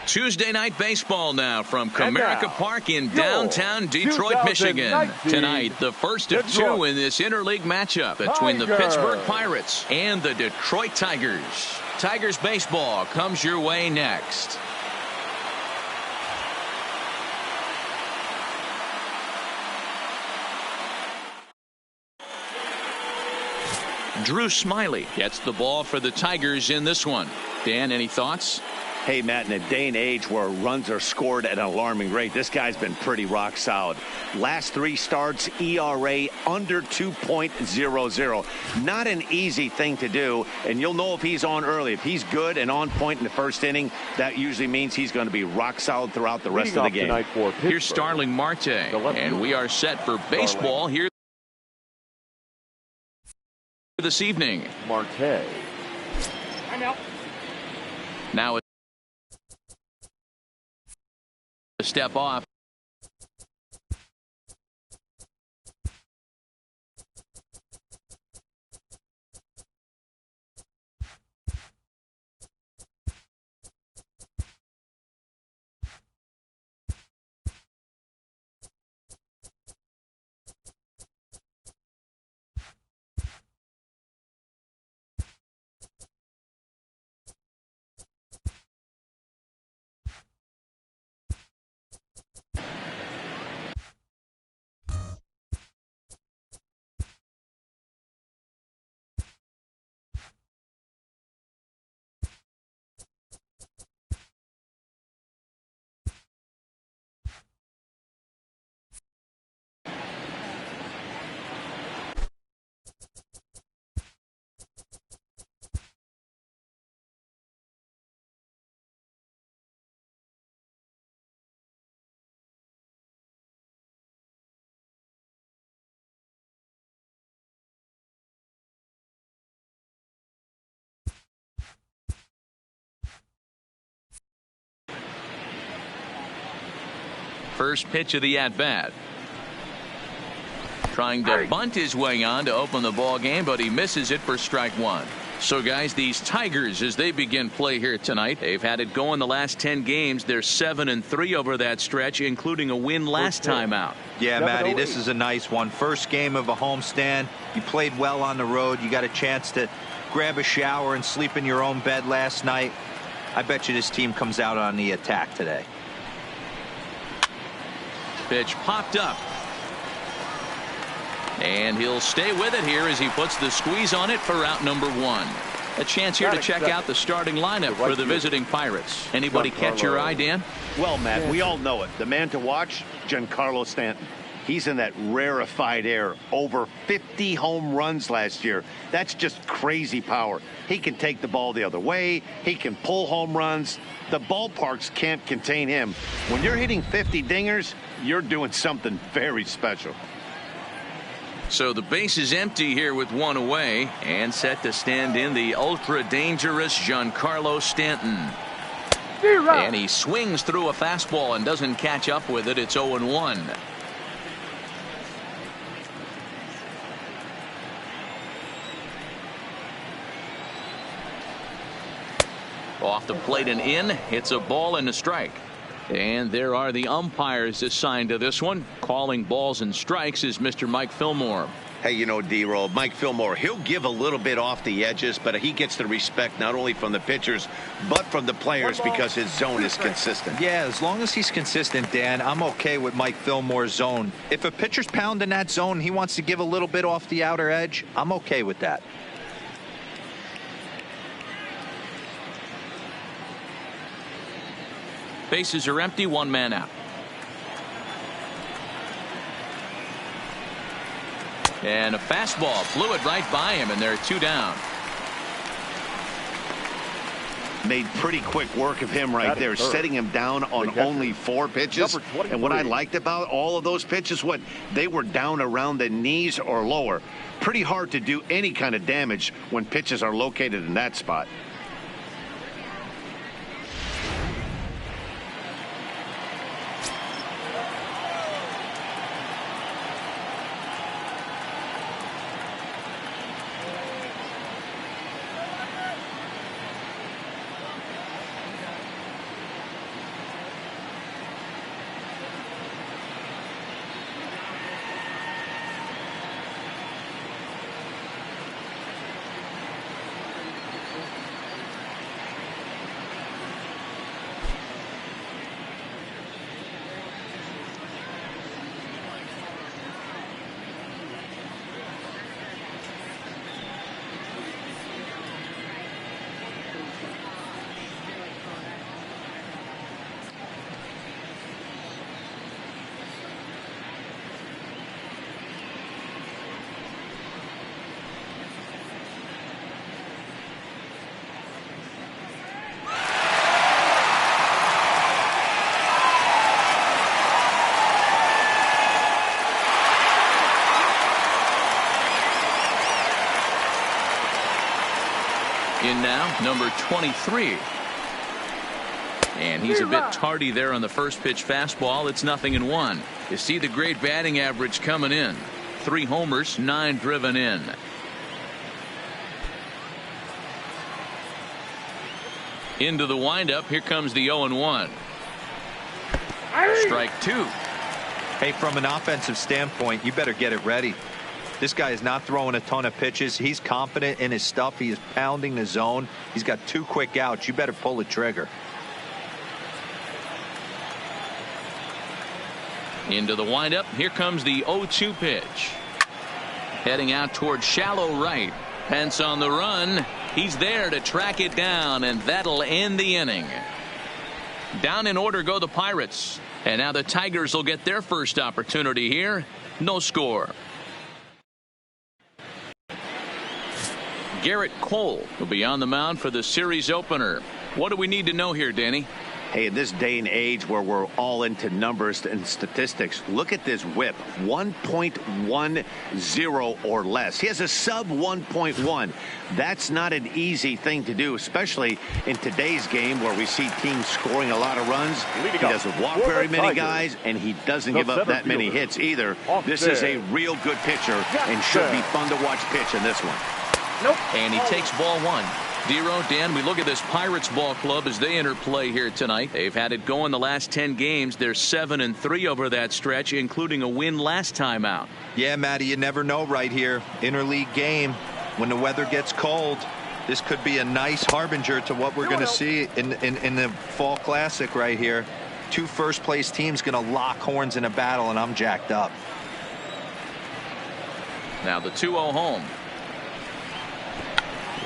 Tuesday night baseball now from Comerica Park in downtown Detroit, Michigan. Tonight, the first of two in this interleague matchup between the Pittsburgh Pirates and the Detroit Tigers. Tigers baseball comes your way next. Drew Smiley gets the ball for the Tigers in this one. Dan, any thoughts? Hey, Matt, in a day and age where runs are scored at an alarming rate, this guy's been pretty rock solid. Last 3 starts, ERA under 2.00. Not an easy thing to do, and you'll know if he's on early. If he's good and on point in the first inning, that usually means he's going to be rock solid throughout the rest of the game. Here's Starling Marte, and we are set for baseball here this evening. Marte. Now a step off. First pitch of the at-bat. Trying to bunt his way on to open the ball game, but he misses it for strike one. So, guys, these Tigers, as they begin play here tonight, they've had it going the last 10 games. They're 7-3 over that stretch, including a win last time out. Yeah, Matty, this is a nice one. First game of a homestand. You played well on the road. You got a chance to grab a shower and sleep in your own bed last night. I bet you this team comes out on the attack today. Pitch popped up. And he'll stay with it here as he puts the squeeze on it for out number 1. A chance here to check out the starting lineup for the visiting Pirates. Anybody catch your eye, Dan? Well, Matt, we all know it. The man to watch, Giancarlo Stanton. He's in that rarefied air. Over 50 home runs last year. That's just crazy power. He can take the ball the other way. He can pull home runs. The ballparks can't contain him. When you're hitting 50 dingers, you're doing something very special. So the base is empty here with 1 away, and set to stand in the ultra-dangerous Giancarlo Stanton. And he swings through a fastball and doesn't catch up with it. It's 0-1. Off the plate and in. It's a ball and a strike. And there are the umpires assigned to this one. Calling balls and strikes is Mr. Mike Fillmore. Hey, you know, D-Roll, Mike Fillmore, he'll give a little bit off the edges, but he gets the respect not only from the pitchers, but from the players because his zone is consistent. Yeah, as long as he's consistent, Dan, I'm okay with Mike Fillmore's zone. If a pitcher's pounding that zone, he wants to give a little bit off the outer edge, I'm okay with that. Bases are empty, 1 man out. And a fastball flew it right by him, and there are 2 down. Made pretty quick work of him right there, setting him down on only 4 pitches. And what I liked about all of those pitches, they were down around the knees or lower. Pretty hard to do any kind of damage when pitches are located in that spot. In now, number 23. And he's a bit tardy there on the first pitch fastball. It's 0-1. You see the great batting average coming in. 3 homers, 9 driven in. Into the windup. Here comes the 0-1. Strike 2. Hey, from an offensive standpoint, you better get it ready. This guy is not throwing a ton of pitches. He's confident in his stuff. He is pounding the zone. He's got 2 quick outs. You better pull the trigger. Into the windup. Here comes the 0-2 pitch. Heading out towards shallow right. Pence on the run. He's there to track it down, and that'll end the inning. Down in order go the Pirates. And now the Tigers will get their first opportunity here. No score. Garrett Cole will be on the mound for the series opener. What do we need to know here, Danny? Hey, in this day and age where we're all into numbers and statistics, look at this whip, 1.10 or less. He has a sub 1.1. That's not an easy thing to do, especially in today's game where we see teams scoring a lot of runs. He doesn't walk very many guys, and he doesn't give up that many hits either. This is a real good pitcher and should be fun to watch pitch in this one. And he takes ball 1. Dero, Dan, we look at this Pirates ball club as they enter play here tonight. They've had it going the last 10 games. They're 7-3 over that stretch, including a win last time out. Yeah, Matty, you never know right here. Interleague game, when the weather gets cold, this could be a nice harbinger to what we're going to see in the Fall Classic right here. 2 first-place teams going to lock horns in a battle, and I'm jacked up. Now the 2-0 home.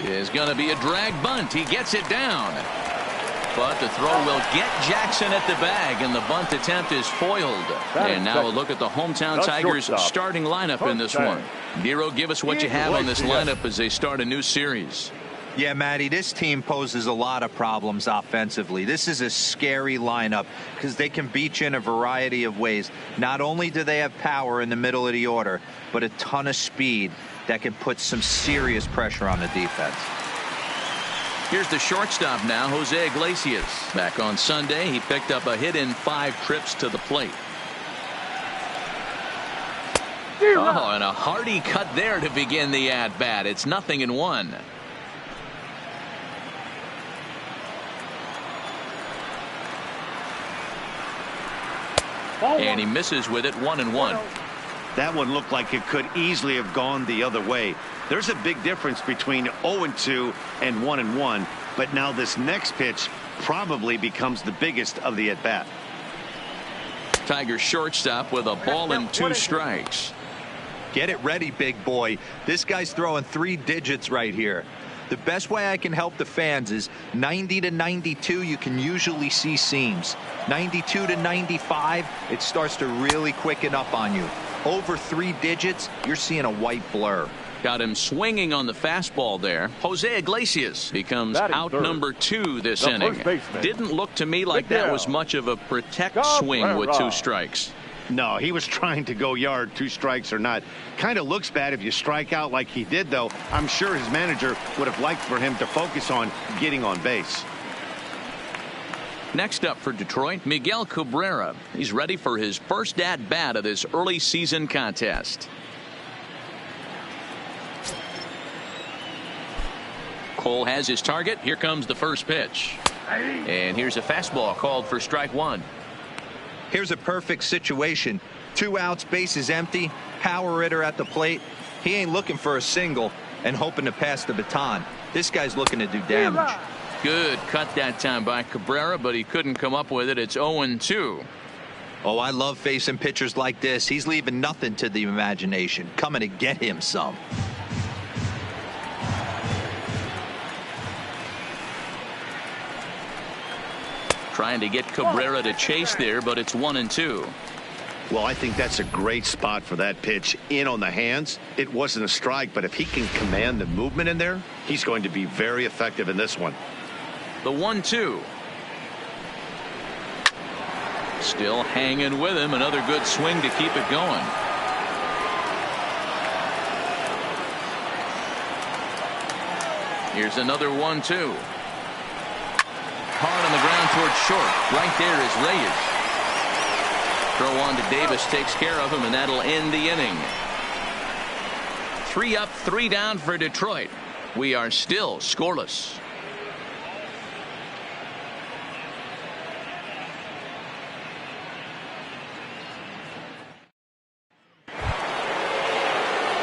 Is going to be a drag bunt. He gets it down. But the throw will get Jackson at the bag, and the bunt attempt is foiled. And now a look at the hometown Tigers starting lineup in this one. Nero, give us what you have on this lineup as they start a new series. Yeah, Matty, this team poses a lot of problems offensively. This is a scary lineup because they can beat you in a variety of ways. Not only do they have power in the middle of the order, but a ton of speed that can put some serious pressure on the defense. Here's the shortstop now, Jose Iglesias. Back on Sunday, he picked up a hit in 5 trips to the plate. Oh, and a hearty cut there to begin the at-bat. It's 0-1. And he misses with it, 1-1. That one looked like it could easily have gone the other way. There's a big difference between 0-2 and 1-1, but now this next pitch probably becomes the biggest of the at-bat. Tigers shortstop with a ball and 2 strikes. Get it ready, big boy. This guy's throwing 3 digits right here. The best way I can help the fans is 90 to 92. You can usually see seams. 92 to 95, it starts to really quicken up on you. Over 3 digits, you're seeing a white blur. Got him swinging on the fastball there. Jose Iglesias becomes out number 2 this inning. Didn't look to me like that was much of a protect swing with 2 strikes. No, he was trying to go yard, 2 strikes or not. Kind of looks bad if you strike out like he did, though. I'm sure his manager would have liked for him to focus on getting on base. Next up for Detroit, Miguel Cabrera. He's ready for his first at-bat of this early season contest. Cole has his target. Here comes the first pitch. And here's a fastball called for strike 1. Here's a perfect situation. 2 outs, bases empty, power hitter at the plate. He ain't looking for a single and hoping to pass the baton. This guy's looking to do damage. Good cut that time by Cabrera, but he couldn't come up with it. It's 0-2. Oh, I love facing pitchers like this. He's leaving nothing to the imagination. Coming to get him some. Trying to get Cabrera to chase there, but it's 1-2. Well, I think that's a great spot for that pitch in on the hands. It wasn't a strike, but if he can command the movement in there, he's going to be very effective in this one. The 1-2. Still hanging with him. Another good swing to keep it going. Here's another 1-2. Hard on the ground towards short. Right there is Reyes. Throw on to Davis, takes care of him, and that'll end the inning. 3 up, 3 down for Detroit. We are still scoreless.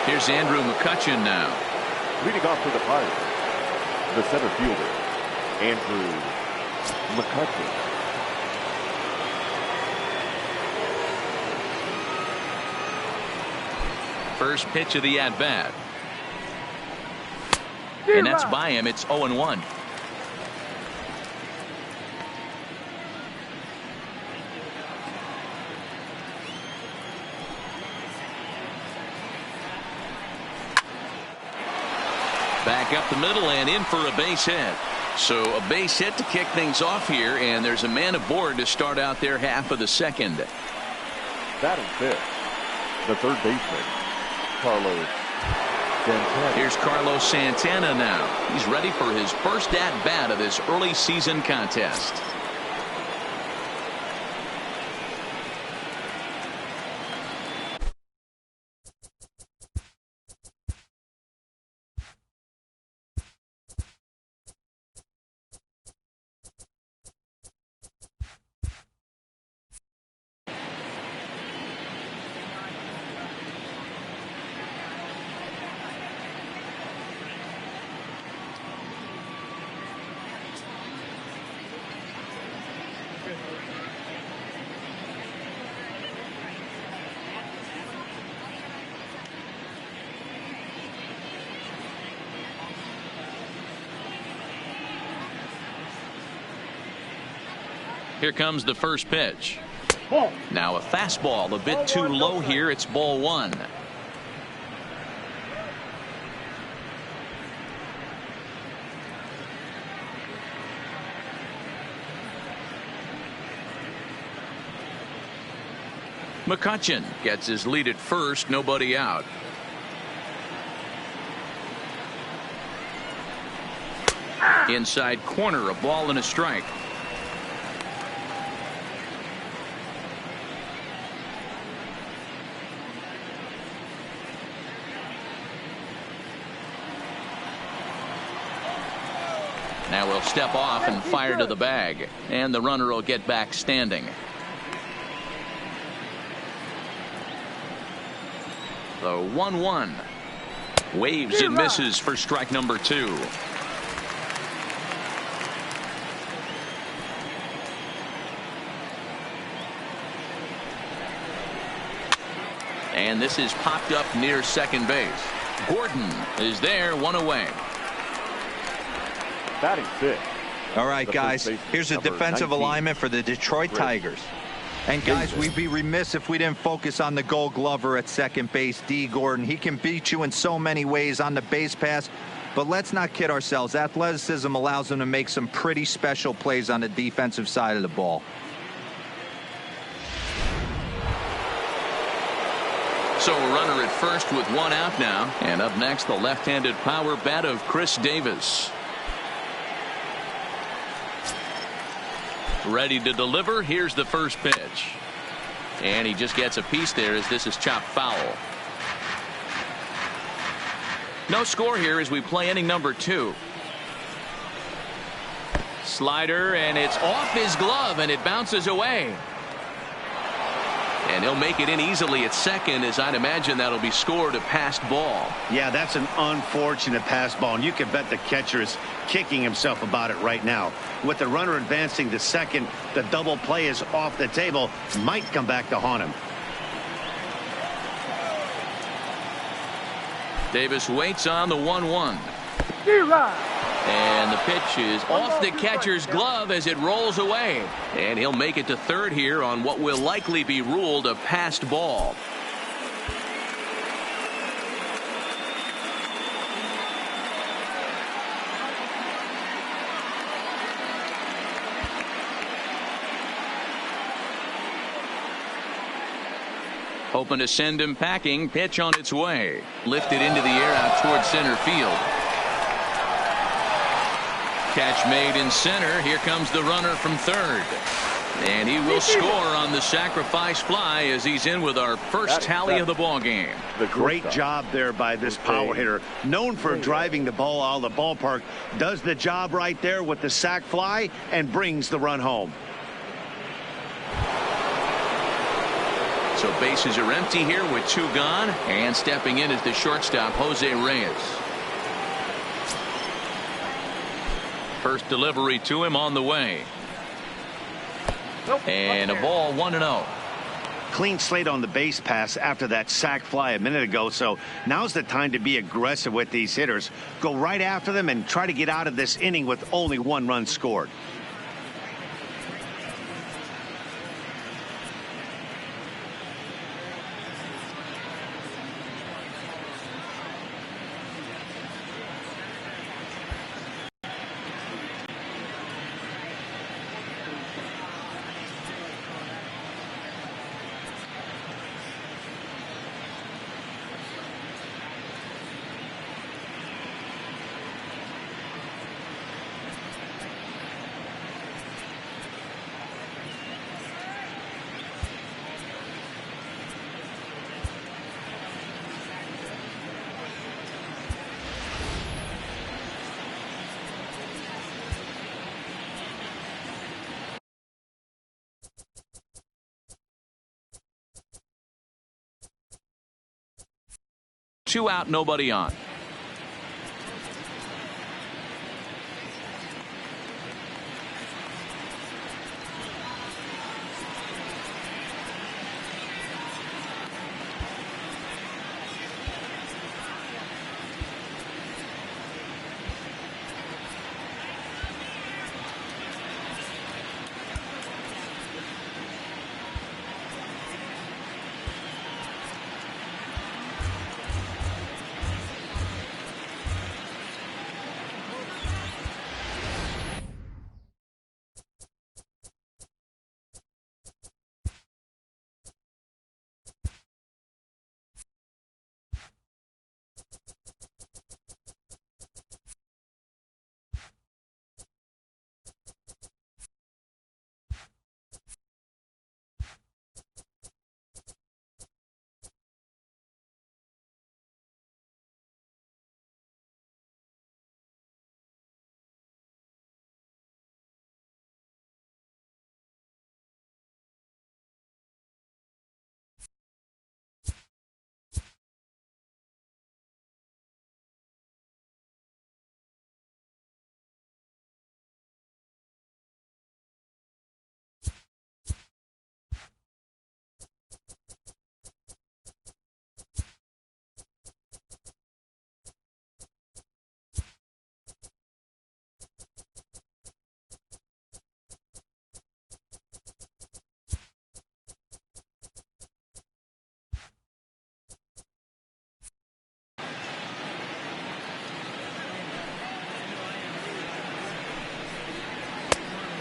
Here's Andrew McCutchen now. Leading off for the Pirates, the center fielder, Andrew McCutchen. First pitch of the at-bat. And that's by him. It's 0-1. Back up the middle and in for a base hit. So a base hit to kick things off here, and there's a man aboard to start out their half of the second. Batting fifth, the third baseman, Carlos Santana. Here's Carlos Santana now. He's ready for his first at-bat of this early season contest. Here comes the first pitch. Now a fastball a bit too low here. It's ball 1. McCutchen gets his lead at first. Nobody out. Inside corner, a ball and a strike. Now we'll step off and fire to the bag, and the runner will get back standing. The 1-1. Waves and misses for strike number 2. And this is popped up near second base. Gordon is there, 1 away. Batting fifth. All right, guys, here's a defensive alignment for the Detroit Tigers. And guys, we'd be remiss if we didn't focus on the Gold Glover at second base, D. Gordon. He can beat you in so many ways on the base pass, but let's not kid ourselves. Athleticism allows him to make some pretty special plays on the defensive side of the ball. So a runner at first with 1 out now. And up next, the left-handed power bat of Chris Davis. Ready to deliver. Here's the first pitch. And he just gets a piece there as this is chopped foul. No score here as we play inning number 2. Slider, and it's off his glove, and it bounces away. And he'll make it in easily at second, as I'd imagine that'll be scored a passed ball. Yeah, that's an unfortunate pass ball, and you can bet the catcher is kicking himself about it right now. With the runner advancing to second, the double play is off the table. Might come back to haunt him. Davis waits on the 1-1. And the pitch is off the catcher's glove as it rolls away. And he'll make it to third here on what will likely be ruled a passed ball. Hoping to send him packing. Pitch on its way. Lifted into the air out towards center field. Catch made in center. Here comes the runner from third. And he will score on the sacrifice fly as he's in with our first tally of the ball game. Great job there by this power hitter. Known for driving the ball out of the ballpark. Does the job right there with the sac fly and brings the run home. So bases are empty here with 2 gone. And stepping in is the shortstop, Jose Reyes. First delivery to him on the way. And a ball, 1-0. Clean slate on the base pass after that sac fly a minute ago. So now's the time to be aggressive with these hitters. Go right after them and try to get out of this inning with only 1 run scored. Two out, nobody on.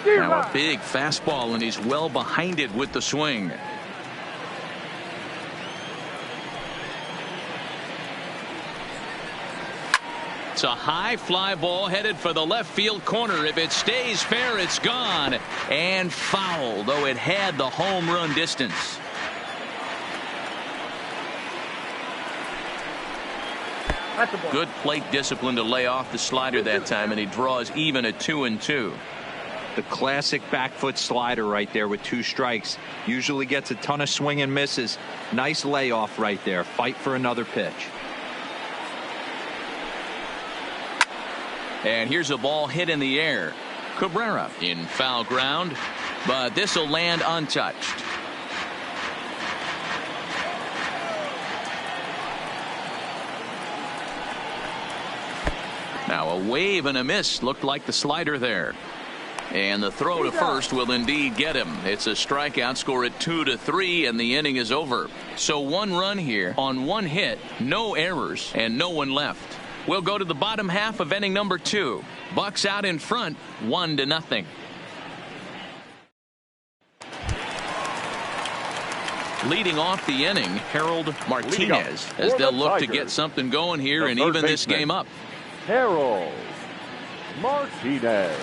Now a big fastball, and he's well behind it with the swing. It's a high fly ball headed for the left field corner. If it stays fair, it's gone and foul, though it had the home run distance. Good plate discipline to lay off the slider that time, and he draws even at 2-2. The classic back foot slider right there with 2 strikes. Usually gets a ton of swing and misses. Nice layoff right there. Fight for another pitch. And here's a ball hit in the air. Cabrera in foul ground, but this will land untouched. Now a wave and a miss looked like the slider there. And the throw to first will indeed get him. It's a strikeout, score at 2-3, and the inning is over. So 1 run here on 1 hit, no errors, and no one left. We'll go to the bottom half of inning number 2. Bucks out in front, 1-0. Leading off the inning, Harold Martinez, as they'll look to get something going here and even this game up. Harold Martinez.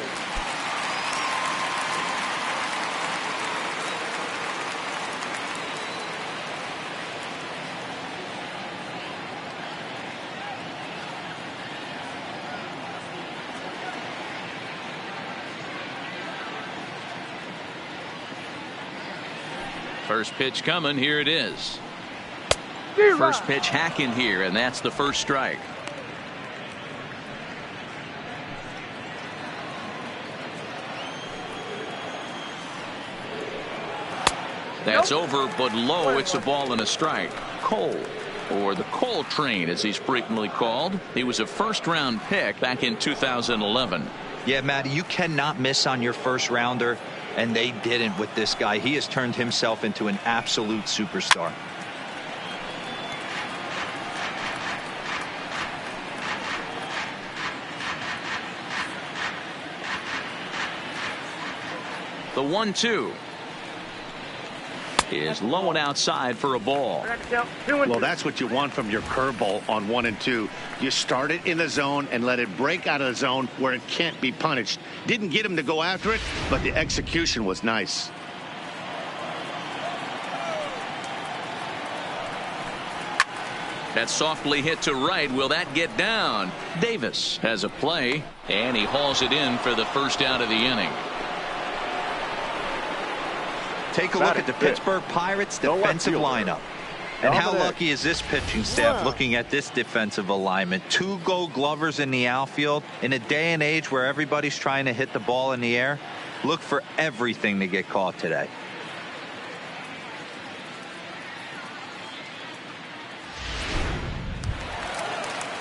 First pitch coming. Here it is. First pitch hacking here, and that's the first strike. That's over, but low. It's a ball and a strike. Cole, or the Cole train as he's frequently called. He was a first-round pick back in 2011. Yeah, Matty, you cannot miss on your first rounder, and they didn't with this guy. He has turned himself into an absolute superstar. The 1-2 is low and outside for a ball. Well, that's what you want from your curveball on 1 and 2. You start it in the zone and let it break out of the zone where it can't be punished. Didn't get him to go after it, but the execution was nice. That's softly hit to right. Will that get down? Davis has a play, and he hauls it in for the first out of the inning. Take a look at the Pittsburgh Pirates defensive lineup. And how lucky is this pitching staff looking at this defensive alignment? 2 Gold Glovers in the outfield. In a day and age where everybody's trying to hit the ball in the air, look for everything to get caught today.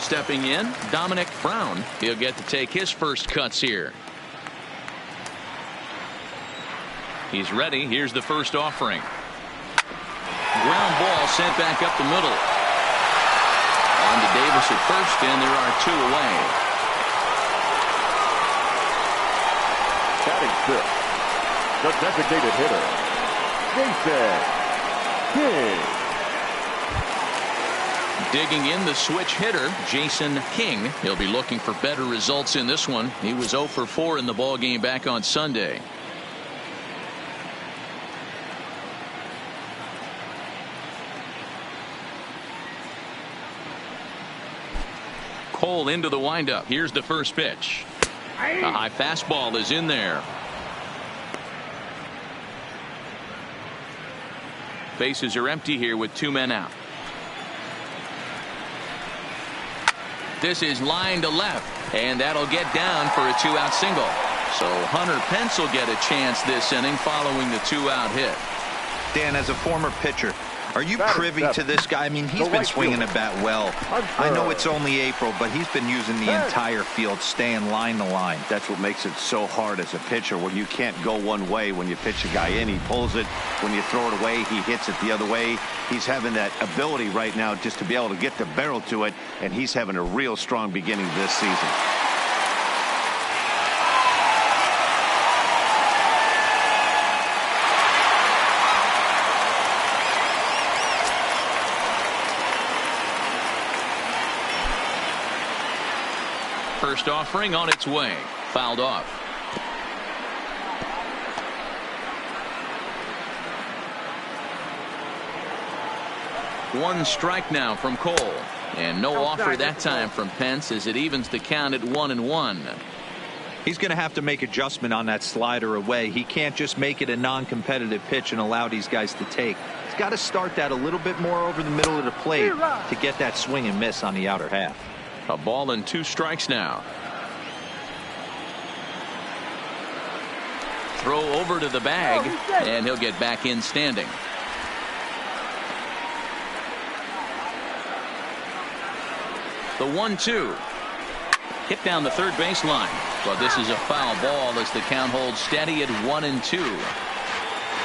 Stepping in, Dominic Brown. He'll get to take his first cuts here. He's ready. Here's the first offering. Ground ball sent back up the middle. On to Davis at first, and there are 2 away. Batting fifth, the designated hitter, Jason King. Digging in, the switch hitter, Jason King. He'll be looking for better results in this one. He was 0 for 4 in the ballgame back on Sunday. Cole into the windup. Here's the first pitch. A high fastball is in there. Bases are empty here with 2 men out. This is line to left, and that'll get down for a 2-out single. So Hunter Pence will get a chance this inning following the 2-out hit. Dan, as a former pitcher, are you privy to this guy? I mean, he's been swinging a bat well. I know it's only April, but he's been using the entire field, staying line to line. That's what makes it so hard as a pitcher, where you can't go one way when you pitch a guy in. He pulls it. When you throw it away, he hits it the other way. He's having that ability right now just to be able to get the barrel to it, and he's having a real strong beginning this season. First offering on its way. Fouled off. One strike now from Cole. And no offer that time from Pence as it evens the count at 1-1. He's going to have to make adjustment on that slider away. He can't just make it a non-competitive pitch and allow these guys to take. He's got to start that a little bit more over the middle of the plate to get that swing and miss on the outer half. A ball and 2 strikes now. Throw over to the bag, and he'll get back in standing. The 1-2. Hit down the third baseline. But this is a foul ball as the count holds steady at 1-2.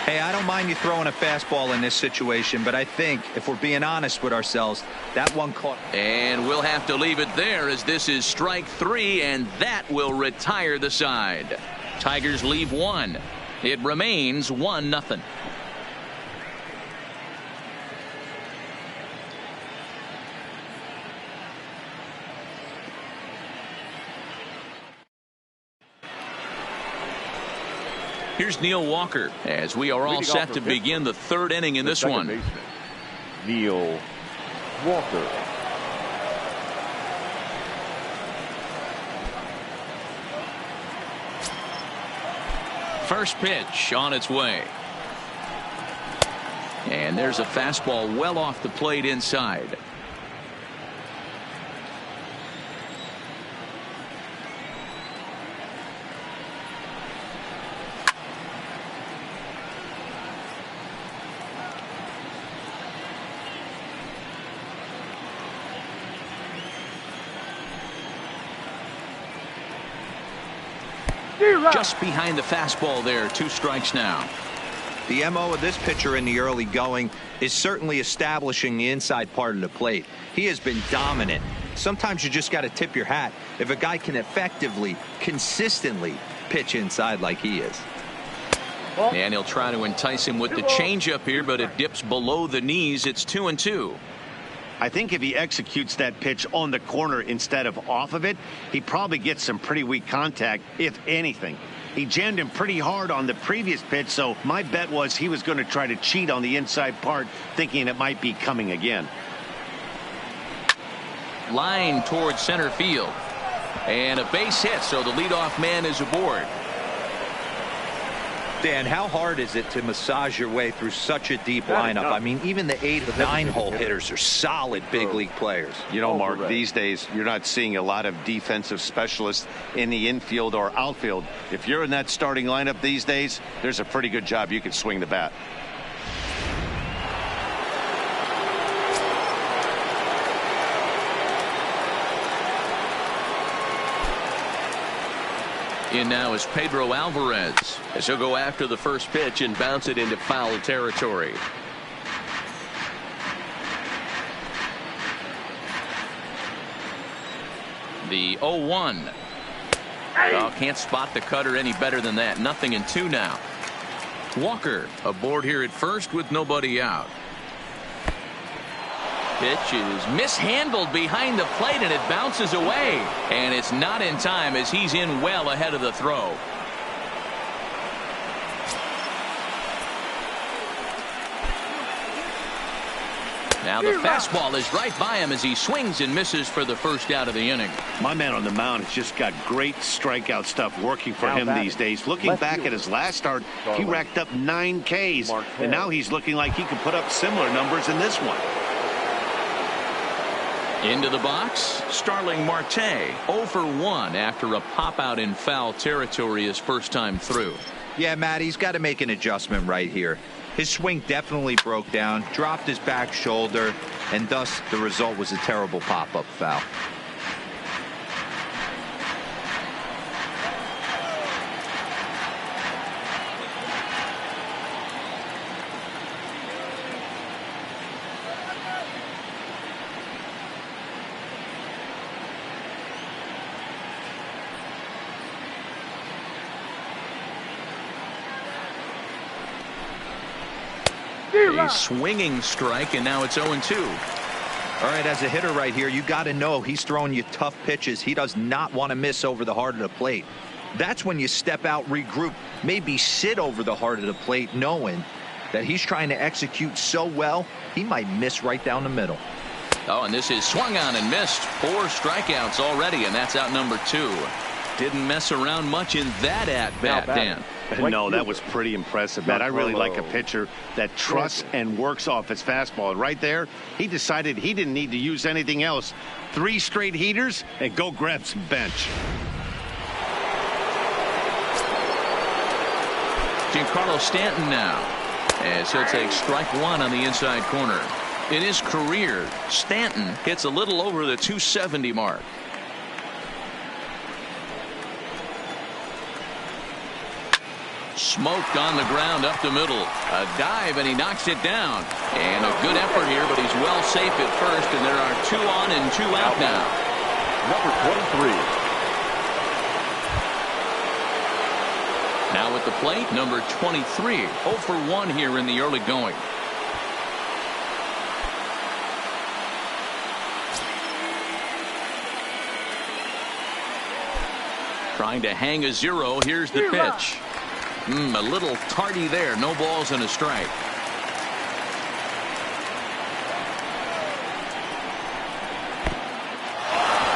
Hey, I don't mind you throwing a fastball in this situation, but I think if we're being honest with ourselves, that one caught. And we'll have to leave it there as this is strike 3, and that will retire the side. Tigers leave 1. It remains 1-0. Here's Neil Walker as we are all set to begin the third inning in this one. Baseman, Neil Walker. First pitch on its way. And there's a fastball well off the plate inside. Just behind the fastball there. 2 strikes now. The MO of this pitcher in the early going is certainly establishing the inside part of the plate. He has been dominant. Sometimes you just got to tip your hat if a guy can effectively, consistently pitch inside like he is. And he'll try to entice him with the changeup here, but it dips below the knees. It's 2-2. I think if he executes that pitch on the corner instead of off of it, he probably gets some pretty weak contact, if anything. He jammed him pretty hard on the previous pitch, so my bet was he was going to try to cheat on the inside part, thinking it might be coming again. Line towards center field. And a base hit, so the leadoff man is aboard. Dan, how hard is it to massage your way through such a deep lineup? I mean, even the 8 or 9 hole hitters are solid big league players. You know, Mark, these days you're not seeing a lot of defensive specialists in the infield or outfield. If you're in that starting lineup these days, there's a pretty good job you can swing the bat. In now is Pedro Alvarez as he'll go after the first pitch and bounce it into foul territory. The 0-1. Oh, can't spot the cutter any better than that. 0-2 now. Walker aboard here at first with nobody out. Pitch is mishandled behind the plate and it bounces away. And it's not in time as he's in well ahead of the throw. Now the fastball is right by him as he swings and misses for the first out of the inning. My man on the mound has just got great strikeout stuff working for him these days. Looking back at his last start, he racked up 9 Ks, and now he's looking like he could put up similar numbers in this one. Into the box, Starling Marte, 0 for 1 after a pop-out in foul territory his first time through. Yeah, Matt, he's got to make an adjustment right here. His swing definitely broke down, dropped his back shoulder, and thus the result was a terrible pop-up foul. A swinging strike, and now it's 0-2. All right, as a hitter right here, you got to know he's throwing you tough pitches. He does not want to miss over the heart of the plate. That's when you step out, regroup, maybe sit over the heart of the plate, knowing that he's trying to execute so well, he might miss right down the middle. Oh, and this is swung on and missed. 4 strikeouts already, and that's out number 2. Didn't mess around much in that at-bat, Dan. No, that was pretty impressive, Matt. I really like a pitcher that trusts and works off his fastball. And right there, he decided he didn't need to use anything else. 3 straight heaters and go grab some bench. Giancarlo Stanton now, as he'll take strike 1 on the inside corner. In his career, Stanton hits a little over the 270 mark. Smoked on the ground up the middle. A dive, and he knocks it down. And a good effort here, but he's well safe at first, and there are 2 on and 2 out now. Number 23. Now at the plate, number 23. 0 for 1 here in the early going. Trying to hang a 0. Here's the pitch. A little tardy there. No balls and a strike.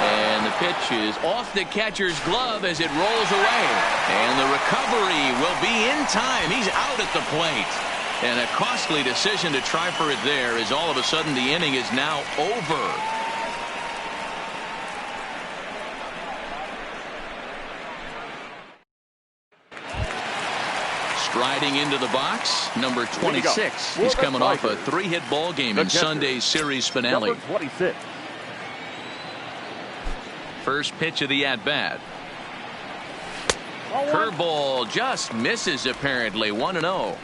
And the pitch is off the catcher's glove as it rolls away. And the recovery will be in time. He's out at the plate. And a costly decision to try for it there, as all of a sudden the inning is now over. Striding into the box, number 26. He's coming off a 3-hit ball game in Sunday's series finale. Number 26. First pitch of the at-bat. Curveball just misses apparently. 1-0.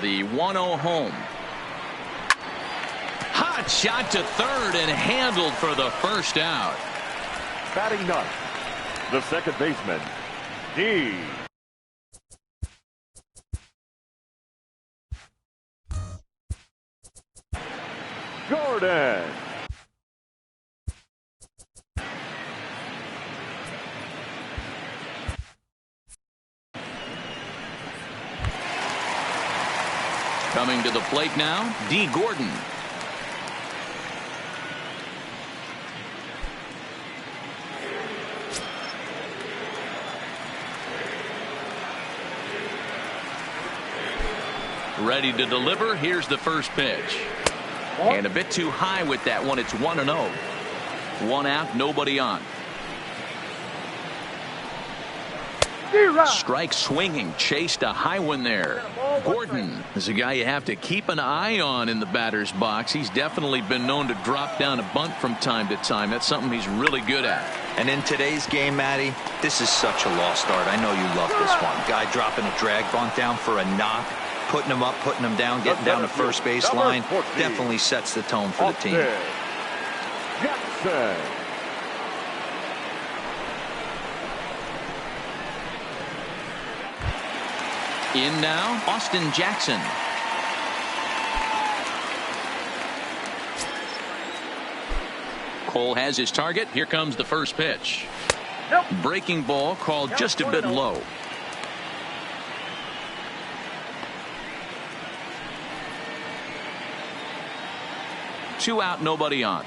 The 1-0 home. Hot shot to third and handled for the first out. Batting ninth, the second baseman, D. Gordon. Coming to the plate now, D. Gordon. Ready to deliver. Here's the first pitch. And a bit too high with that one. It's 1-0. One out, nobody on. Strike swinging, chased a high one there. Gordon is a guy you have to keep an eye on in the batter's box. He's definitely been known to drop down a bunt from time to time. That's something he's really good at. And in today's game, Matty, this is such a lost art. I know you love this one. Guy dropping a drag bunt down for a knock, putting him up, putting him down, getting down the first base line. Definitely sets the tone for the team. Jackson. In now, Austin Jackson. Cole has his target. Here comes the first pitch. Breaking ball called just a bit low. Two out, nobody on.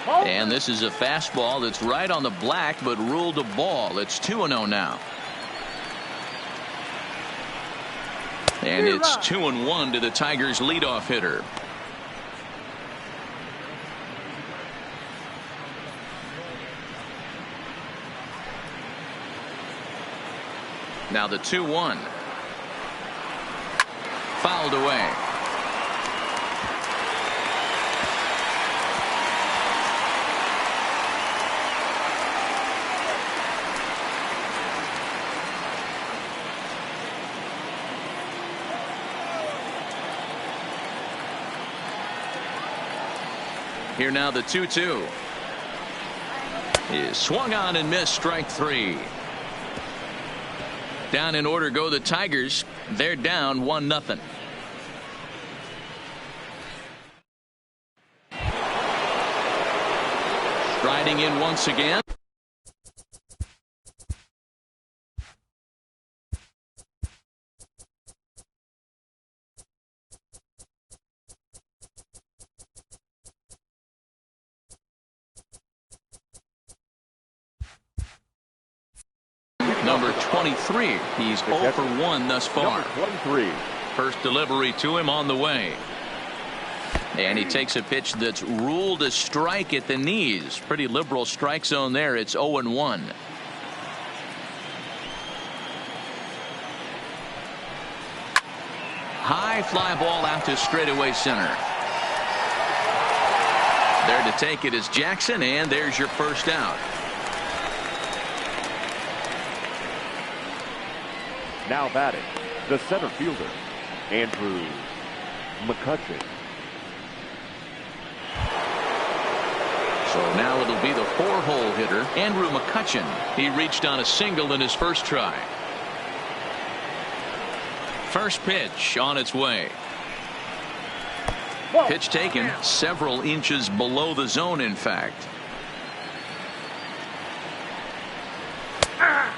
And this is a fastball that's right on the black, but ruled a ball. It's 2-0 now. And it's 2-1 to the Tigers' leadoff hitter. Now the 2-1. Fouled away. Here now the 2-2 is swung on and missed. Strike three. Down in order go the Tigers. They're down 1-0. Striding in once again. Number 23. He's 0 for 1 thus far. Number 23. First delivery to him on the way. And he takes a pitch that's ruled a strike at the knees. Pretty liberal strike zone there. It's 0-1. High fly ball out to straightaway center. There to take it is Jackson, and there's your first out. Now batting, the center fielder, Andrew McCutchen. So now it'll be the 4-hole hitter, Andrew McCutchen. He reached on a single in his first try. First pitch on its way. Pitch taken several inches below the zone, in fact.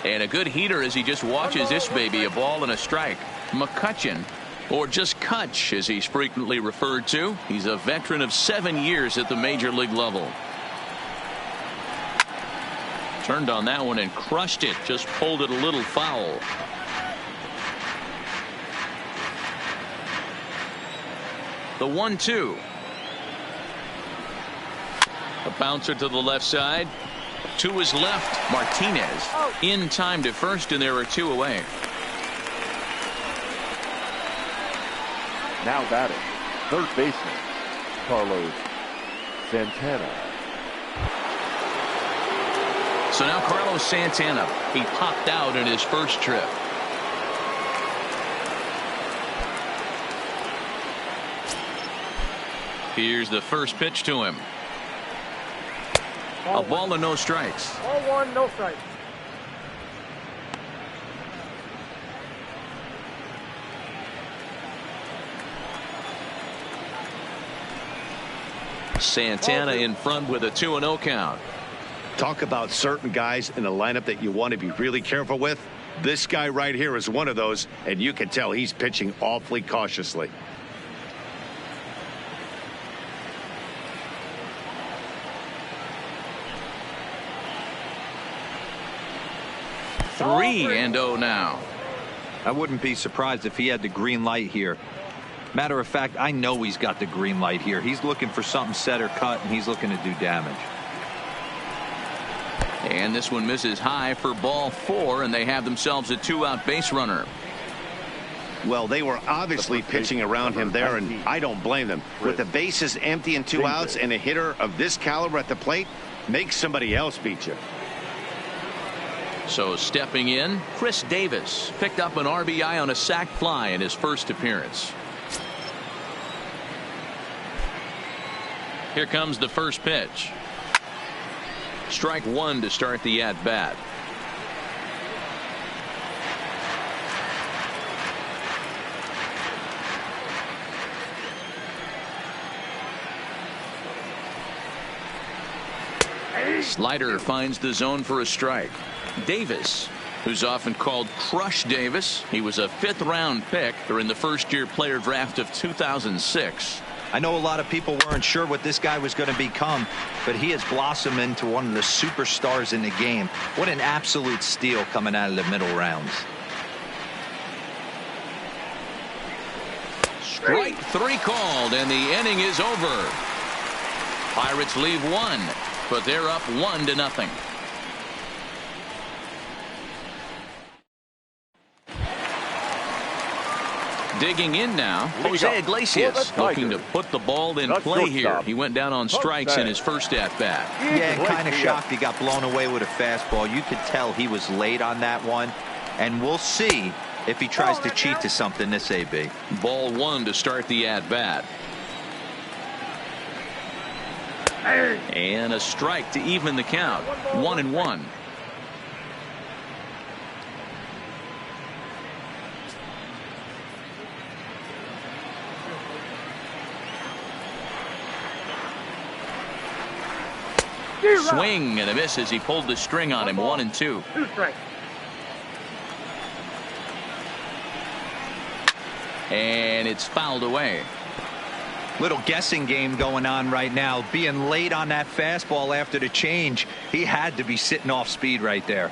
And a good heater as he just watches this baby, a ball and a strike. McCutcheon, or just Kutch as he's frequently referred to. He's a veteran of 7 years at the major league level. Turned on that one and crushed it. Just pulled it a little foul. The 1-2. A bouncer to the left side. To his left, Martinez in time to first, and there are 2 away. Now batting, third baseman, Carlos Santana. So now Carlos Santana, he popped out in his first trip. Here's the first pitch to him. A ball and no strikes. Ball 1, no strikes. Santana in front with a 2-0 count. Talk about certain guys in the lineup that you want to be really careful with. This guy right here is one of those, and you can tell he's pitching awfully cautiously. Three and 0 now. I wouldn't be surprised if he had the green light here. Matter of fact, I know he's got the green light here. He's looking for something set or cut, and he's looking to do damage. And this one misses high for ball 4, and they have themselves a 2-out base runner. Well, they were obviously pitching around him there, and I don't blame them. With the bases empty and 2 outs and a hitter of this caliber at the plate, make somebody else beat you. So stepping in, Chris Davis picked up an RBI on a sac fly in his first appearance. Here comes the first pitch. Strike 1 to start the at-bat. Slider finds the zone for a strike. Davis, who's often called Crush Davis, he was a 5th-round pick during the first-year player draft of 2006. I know a lot of people weren't sure what this guy was going to become, but he has blossomed into one of the superstars in the game. What an absolute steal coming out of the middle rounds. Strike 3 called, and the inning is over. Pirates leave 1, but they're up 1-0. Digging in now, Jose Iglesias looking to put the ball in play here. He went down on strikes in his first at-bat. Yeah, and kind of shocked he got blown away with a fastball. You could tell he was late on that one, and we'll see if he tries to cheat to something this AB. Ball 1 to start the at-bat. And a strike to even the count. 1-1. Swing and a miss as he pulled the string on him. 1-2. 2 strikes. And it's fouled away. Little guessing game going on right now. Being late on that fastball after the change, he had to be sitting off speed right there.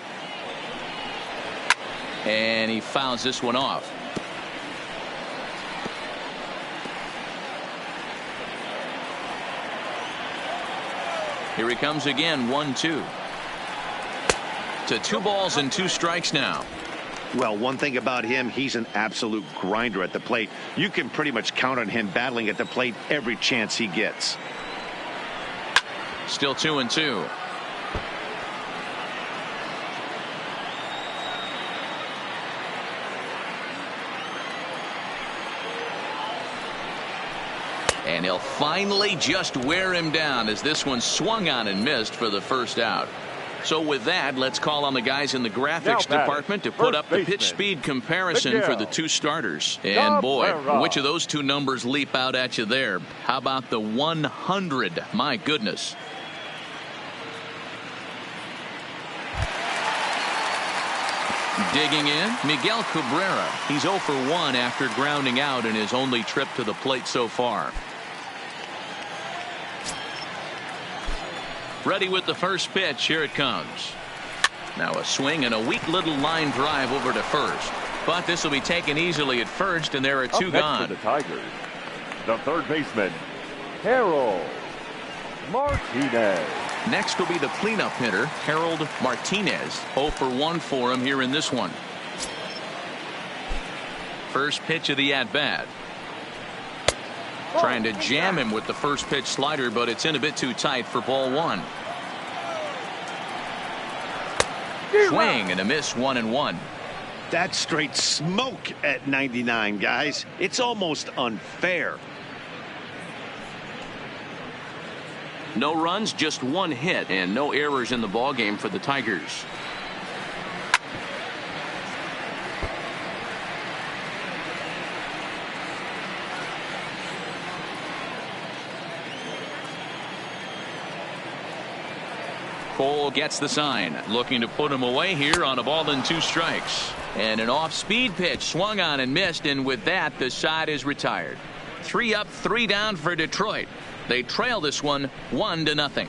And he fouls this one off. Here he comes again. 1-2. To 2 balls and 2 strikes now. Well, one thing about him, he's an absolute grinder at the plate. You can pretty much count on him battling at the plate every chance he gets. Still 2-2. And he'll finally just wear him down as this one swung on and missed for the first out. So with that, let's call on the guys in the graphics department to put up the pitch speed comparison for the two starters. And boy, which of those two numbers leap out at you there? How about the 100? My goodness. Digging in, Miguel Cabrera. He's 0 for 1 after grounding out in his only trip to the plate so far. Ready with the first pitch. Here it comes. Now a swing and a weak little line drive over to first. But this will be taken easily at first, and there are two gone. For the Tigers, the third baseman, Harold Martinez. Next will be the cleanup hitter, Harold Martinez. 0 for 1 for him here in this one. First pitch of the at-bat. Trying to jam him with the first pitch slider, but it's in a bit too tight for ball one. Swing and a miss, 1-1. That's straight smoke at 99, guys. It's almost unfair. No runs, just one hit, and no errors in the ballgame for the Tigers. Cole gets the sign, looking to put him away here on a ball and 2 strikes. And an off-speed pitch swung on and missed, and with that, the side is retired. 3 up, 3 down for Detroit. They trail this one 1-0.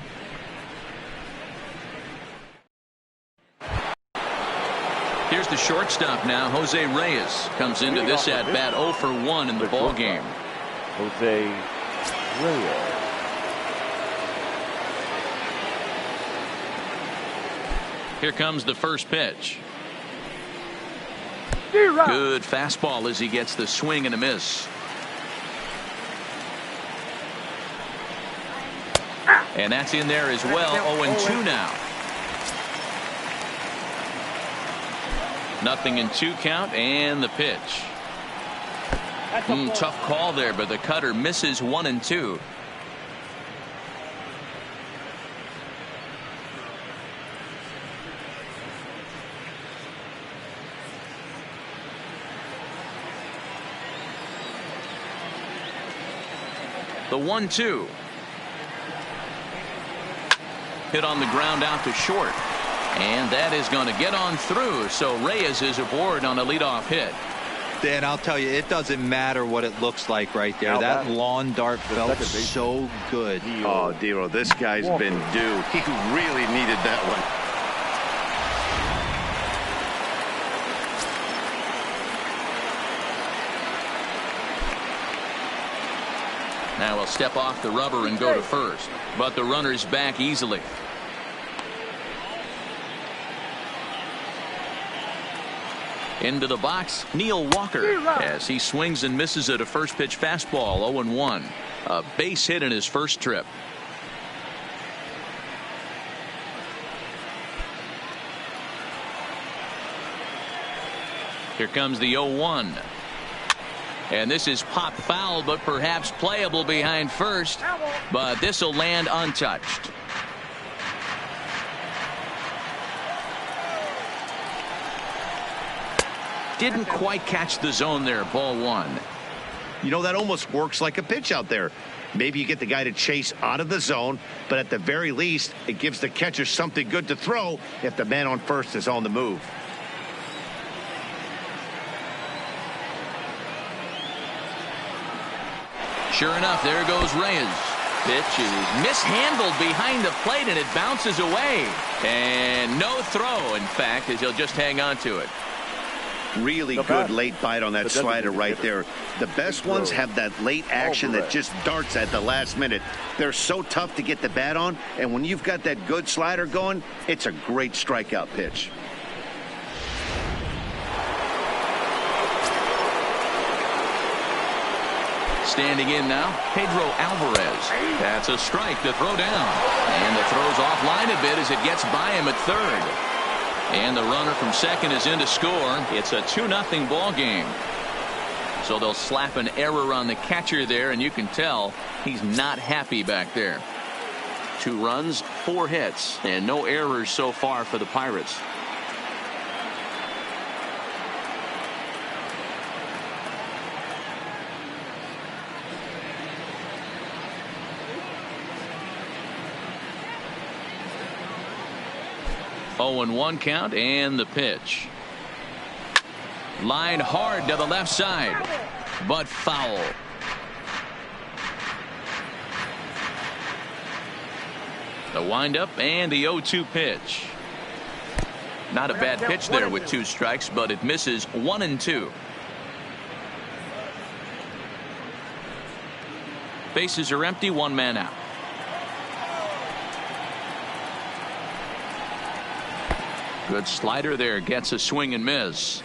Here's the shortstop now, Jose Reyes. Comes into this at-bat 0 for 1 in the ballgame. Jose Reyes. Here comes the first pitch. Good fastball as he gets the swing and a miss. And that's in there as well. 0-2 now. 0-2 count, and the pitch. Tough call there, but the cutter misses 1-2. The 1-2. Hit on the ground out to short. And that is going to get on through. So Reyes is aboard on a leadoff hit. Dan, I'll tell you, it doesn't matter what it looks like right there. That lawn dart felt so good. Oh, Dero, this guy's been due. He really needed that one. Now he'll step off the rubber and go to first. But the runner's back easily. Into the box, Neil Walker, as he swings and misses at a first pitch fastball. 0-1. A base hit in his first trip. Here comes the 0-1. And this is pop foul, but perhaps playable behind first. But this will land untouched. Didn't quite catch the zone there. Ball 1. You know, that almost works like a pitch out there. Maybe you get the guy to chase out of the zone, but at the very least, it gives the catcher something good to throw if the man on first is on the move. Sure enough, there goes Reyes. Pitch is mishandled behind the plate, and it bounces away. And no throw, in fact, as he'll just hang on to it. Really good late bite on that slider right there. The best ones have that late action that just darts at the last minute. They're so tough to get the bat on, and when you've got that good slider going, it's a great strikeout pitch. Standing in now, Pedro Alvarez. That's a strike to throw down. And the throw's offline a bit as it gets by him at third. And the runner from second is in to score. It's a 2-0 ball game. So they'll slap an error on the catcher there, and you can tell he's not happy back there. 2 runs, 4 hits and no errors so far for the Pirates. Oh, and 1 count, and the pitch. Line hard to the left side, but foul. The windup and the 0-2 pitch. Not a bad pitch there with 2 strikes, but it misses 1 and 2. Bases are empty, 1 man out. Good slider there, gets a swing and miss.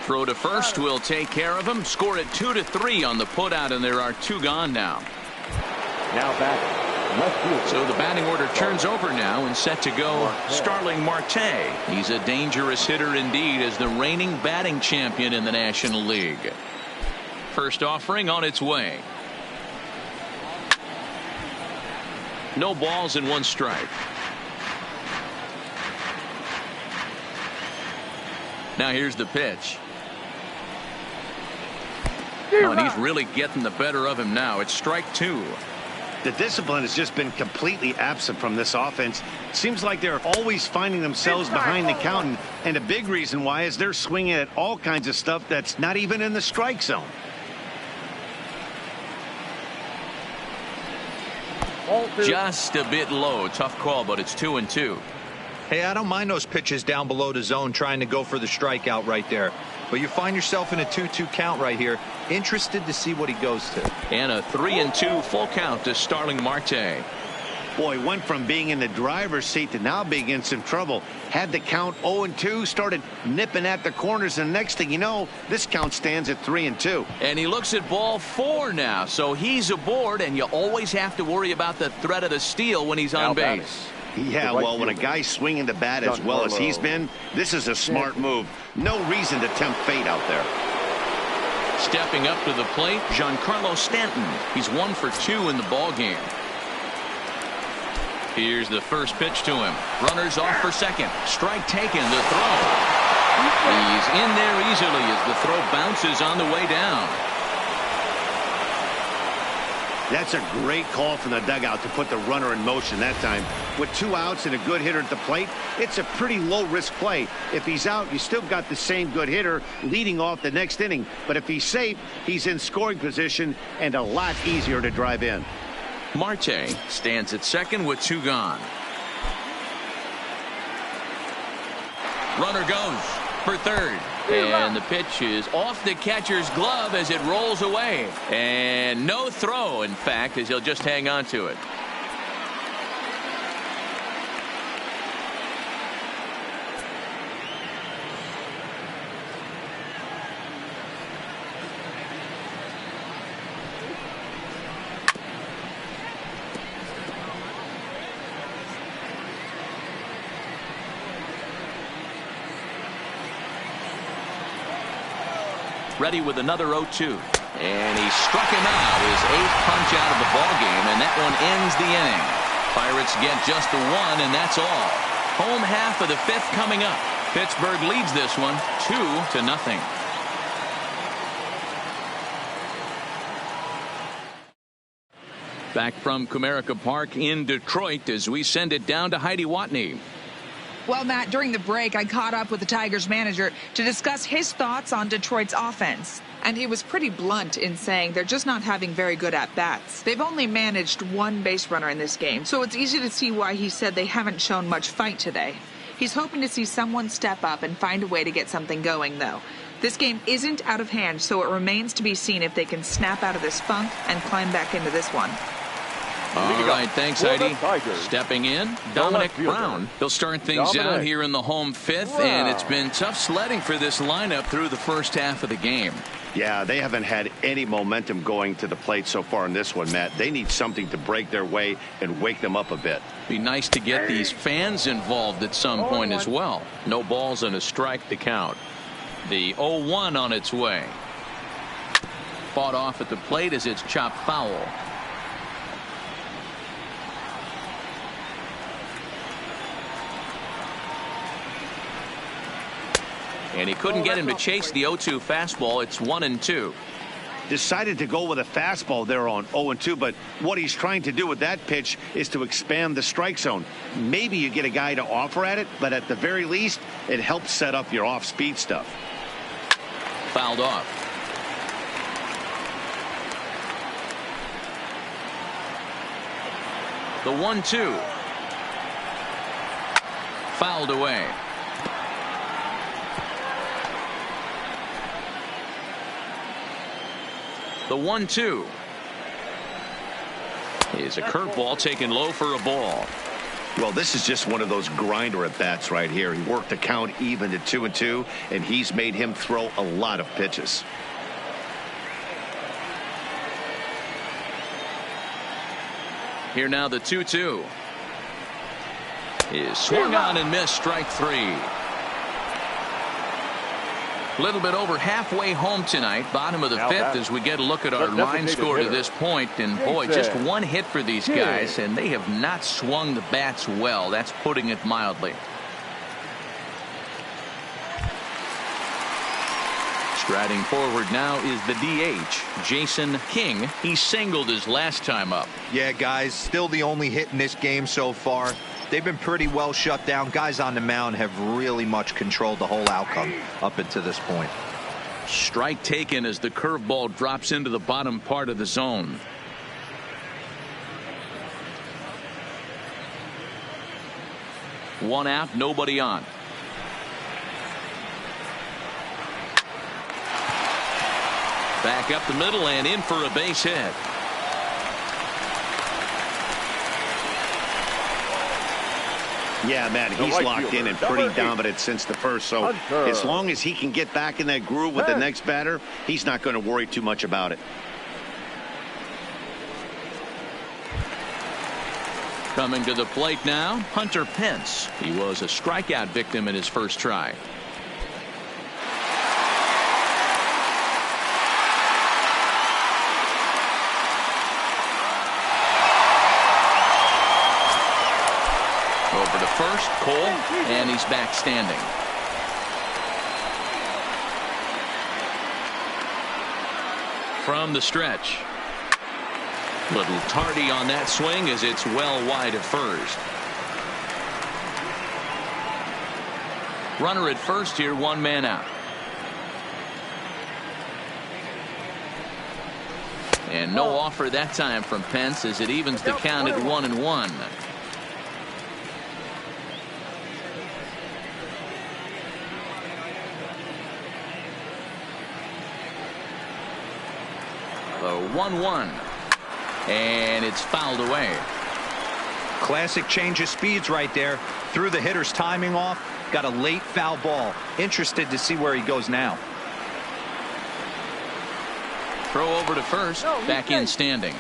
Throw to first will take care of him. Score it 2-3 on the putout, and there are 2 gone now. Now back, left field. So the batting order turns over now and set to go Starling Marte. He's a dangerous hitter indeed as the reigning batting champion in the National League. First offering on its way. No balls and 1 strike. Now here's the pitch. Oh, and he's really getting the better of him now. It's strike 2. The discipline has just been completely absent from this offense. Seems like they're always finding themselves behind the count, and a big reason why is they're swinging at all kinds of stuff that's not even in the strike zone. Just a bit low. Tough call, but it's 2-2. Hey, I don't mind those pitches down below the zone trying to go for the strikeout right there. But you find yourself in a 2-2 count right here. Interested to see what he goes to. And a 3-2 full count to Starling Marte. Boy, went from being in the driver's seat to now being in some trouble. Had the count 0-2, started nipping at the corners, and next thing you know, this count stands at 3-2. And he looks at ball 4 now, so he's aboard, and you always have to worry about the threat of the steal when he's on base. Yeah, well, when a guy's swinging the bat as well as he's been, this is a smart move. No reason to tempt fate out there. Stepping up to the plate, Giancarlo Stanton. He's 1 for 2 in the ballgame. Here's the first pitch to him. Runners off for second. Strike taken. The throw. He's in there easily as the throw bounces on the way down. That's a great call from the dugout to put the runner in motion that time. With 2 outs and a good hitter at the plate, it's a pretty low-risk play. If he's out, you still got the same good hitter leading off the next inning. But if he's safe, he's in scoring position and a lot easier to drive in. Marte stands at second with 2 gone. Runner goes for third. And the pitch is off the catcher's glove as it rolls away. And no throw, in fact, as he'll just hang on to it. Ready with another 0-2. And he struck him out. His 8th punch out of the ballgame, and that one ends the inning. Pirates get just the 1, and that's all. Home half of the 5th coming up. Pittsburgh leads this one 2-0. Back from Comerica Park in Detroit as we send it down to Heidi Watney. Well, Matt, during the break, I caught up with the Tigers manager to discuss his thoughts on Detroit's offense. And he was pretty blunt in saying they're just not having very good at-bats. They've only managed 1 base runner in this game, so it's easy to see why he said they haven't shown much fight today. He's hoping to see someone step up and find a way to get something going, though. This game isn't out of hand, so it remains to be seen if they can snap out of this funk and climb back into this one. All right, thanks, Heidi. Stepping in, Dominic Brown. He'll start things out here in the home 5th, and it's been tough sledding for this lineup through the first half of the game. Yeah, they haven't had any momentum going to the plate so far in this one, Matt. They need something to break their way and wake them up a bit. Be nice to get these fans involved at some point as well. No balls and a strike to count. The 0-1 on its way. Fought off at the plate as it's chopped foul. And he couldn't get him to chase the 0-2 fastball. It's 1-2. Decided to go with a fastball there on 0-2, but what he's trying to do with that pitch is to expand the strike zone. Maybe you get a guy to offer at it, but at the very least, it helps set up your off-speed stuff. Fouled off. The 1-2. Fouled away. The 1-2 is a curveball taken low for a ball. Well, this is just one of those grinder at bats right here. He worked the count even to 2-2, and he's made him throw a lot of pitches. Here now the 2-2 is swung on and missed. Strike 3. A little bit over halfway home tonight. Bottom of the fifth as we get a look at our line score to this point. And boy, just one hit for these guys, and they have not swung the bats well. That's putting it mildly. Striding forward now is the DH, Jason King. He singled his last time up. Yeah, guys, still the only hit in this game so far. They've been pretty well shut down. Guys on the mound have really much controlled the whole outcome up until this point. Strike taken as the curveball drops into the bottom part of the zone. One out, nobody on. Back up the middle and in for a base hit. Yeah, man, he's locked in and pretty dominant since the first. So as long as he can get back in that groove with the next batter, he's not going to worry too much about it. Coming to the plate now, Hunter Pence. He was a strikeout victim in his first try. Over to first, Cole, and he's back standing. From the stretch. Little tardy on that swing as it's well wide of first. Runner at first here, one man out. And no offer that time from Pence as it evens the count at 1-1. The 1-1. And it's fouled away. Classic change of speeds right there. Threw the hitter's timing off. Got a late foul ball. Interested to see where he goes now. Throw over to first. Back in standing.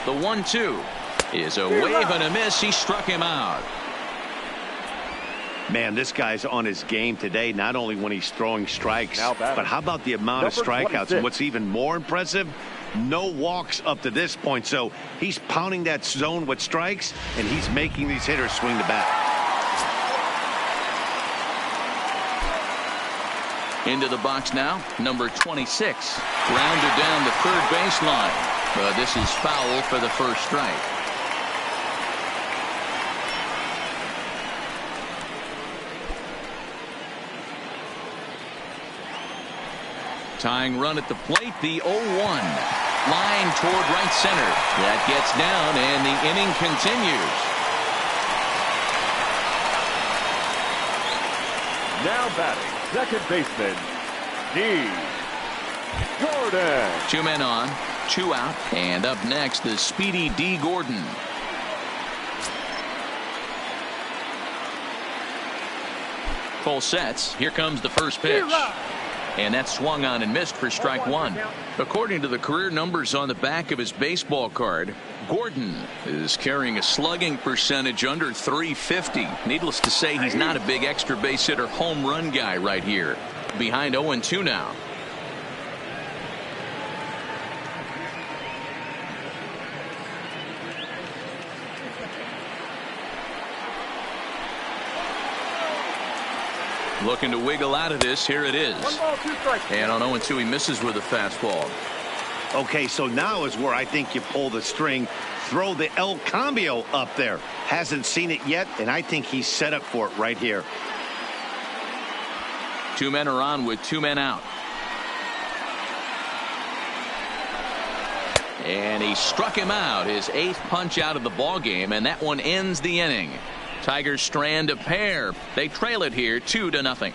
The 1-2 is a wave and a miss. He struck him out. Man, this guy's on his game today, not only when he's throwing strikes, but how about the amount of strikeouts? And what's even more impressive, no walks up to this point. So he's pounding that zone with strikes, and he's making these hitters swing the bat. Into the box now, number 26. Grounded down the third baseline. This is foul for the first strike. Tying run at the plate, the 0-1. Line toward right center. That gets down, and the inning continues. Now batting, second baseman, D. Gordon. Two men on, two out, and up next, the speedy D. Gordon. Full sets. Here comes the first pitch. And that swung on and missed for strike one. According to the career numbers on the back of his baseball card, Gordon is carrying a slugging percentage under .350. Needless to say, he's not a big extra base hitter home run guy right here. Behind 0-2 now. Looking to wiggle out of this. Here it is. And on 0-2, he misses with a fastball. Okay, so now is where I think you pull the string. Throw the El Cambio up there. Hasn't seen it yet, and I think he's set up for it right here. 2 men are on with 2 men out. And he struck him out, his 8th punch out of the ball game, and that one ends the inning. Tigers strand a pair. They trail it here 2-0.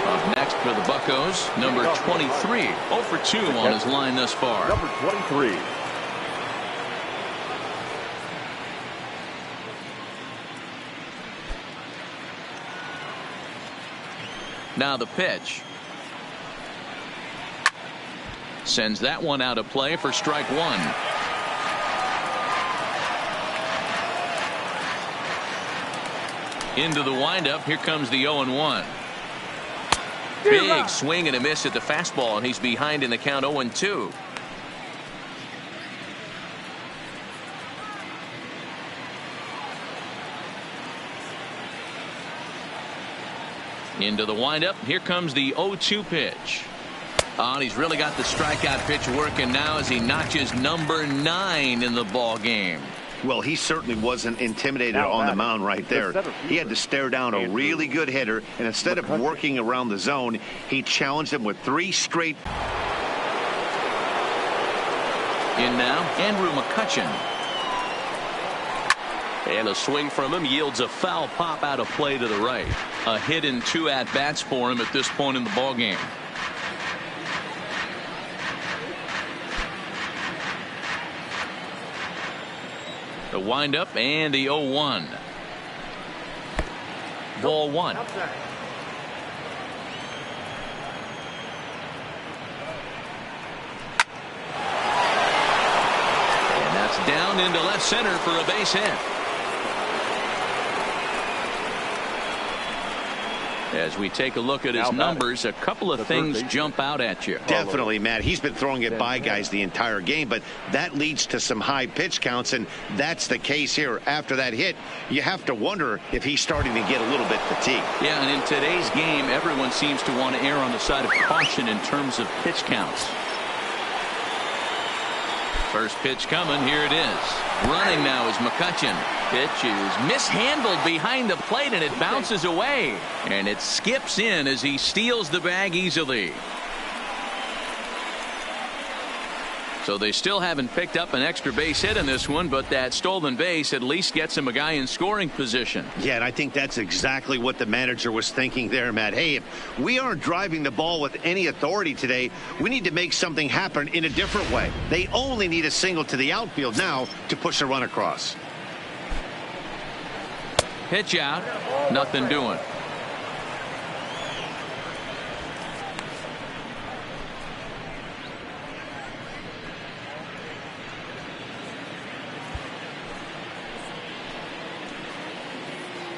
Up next for the Buccos, number 23, 0 for 2 on his line thus far. Number 23. Now the pitch. Sends that one out of play for strike 1. Into the windup. Here comes the 0-1. Big swing and a miss at the fastball, and he's behind in the count 0-2. Into the windup. Here comes the 0-2 pitch. Oh, and he's really got the strikeout pitch working now as he notches number 9 in the ball game. Well, he certainly wasn't intimidated on the mound right there. He had to stare down a really good hitter, and instead of working around the zone, he challenged him with 3 straight. In now, Andrew McCutchen. And a swing from him yields a foul pop out of play to the right. A hit in 2 at-bats for him at this point in the ball game. The windup and the 0-1. Ball 1. And that's down into left center for a base hit. As we take a look at his numbers, a couple of things jump out at you. Definitely, Matt. He's been throwing it by guys the entire game, but that leads to some high pitch counts, and that's the case here. After that hit, you have to wonder if he's starting to get a little bit fatigued. Yeah, and in today's game, everyone seems to want to err on the side of caution in terms of pitch counts. First pitch coming. Here it is. Running now is McCutchen. Pitch is mishandled behind the plate, and it bounces away. And it skips in as he steals the bag easily. So they still haven't picked up an extra base hit in this one, but that stolen base at least gets him a guy in scoring position. Yeah, and I think that's exactly what the manager was thinking there, Matt. Hey, if we aren't driving the ball with any authority today, we need to make something happen in a different way. They only need a single to the outfield now to push a run across. Pitch out. Nothing doing.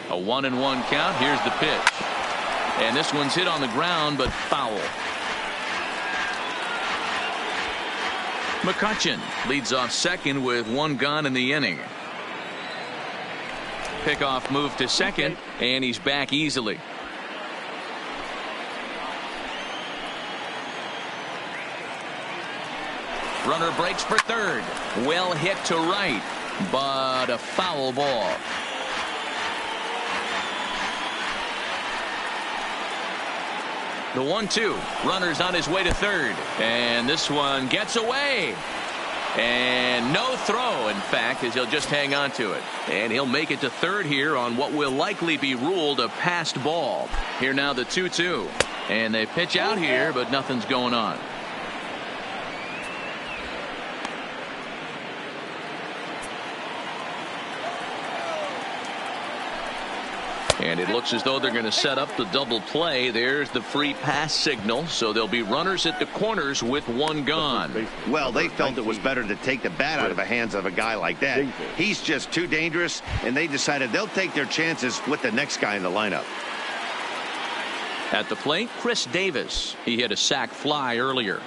A 1-1 count. Here's the pitch. And this one's hit on the ground, but foul. McCutchen leads off second with 1 gone in the inning. Pickoff move to second, and he's back easily. Runner breaks for third. Well hit to right, but a foul ball. The 1-2. Runner's on his way to third. And this one gets away. And no throw, in fact, as he'll just hang on to it. And he'll make it to third here on what will likely be ruled a passed ball. Here now the 2-2. And they pitch out here, but nothing's going on. And it looks as though they're going to set up the double play. There's the free pass signal. So there'll be runners at the corners with 1 gone. Well, they felt it was better to take the bat out of the hands of a guy like that. He's just too dangerous, and they decided they'll take their chances with the next guy in the lineup. At the plate, Chris Davis. He hit a sac fly earlier.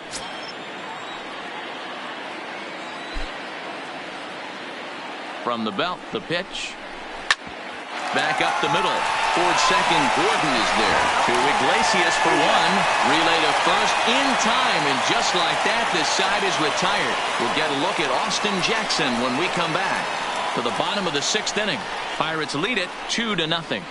From the belt, the pitch. Back up the middle. Toward second, Gordon is there. To Iglesias for one. Relay to first in time, and just like that, this side is retired. We'll get a look at Austin Jackson when we come back. To the bottom of the 6th inning. Pirates lead it 2-0.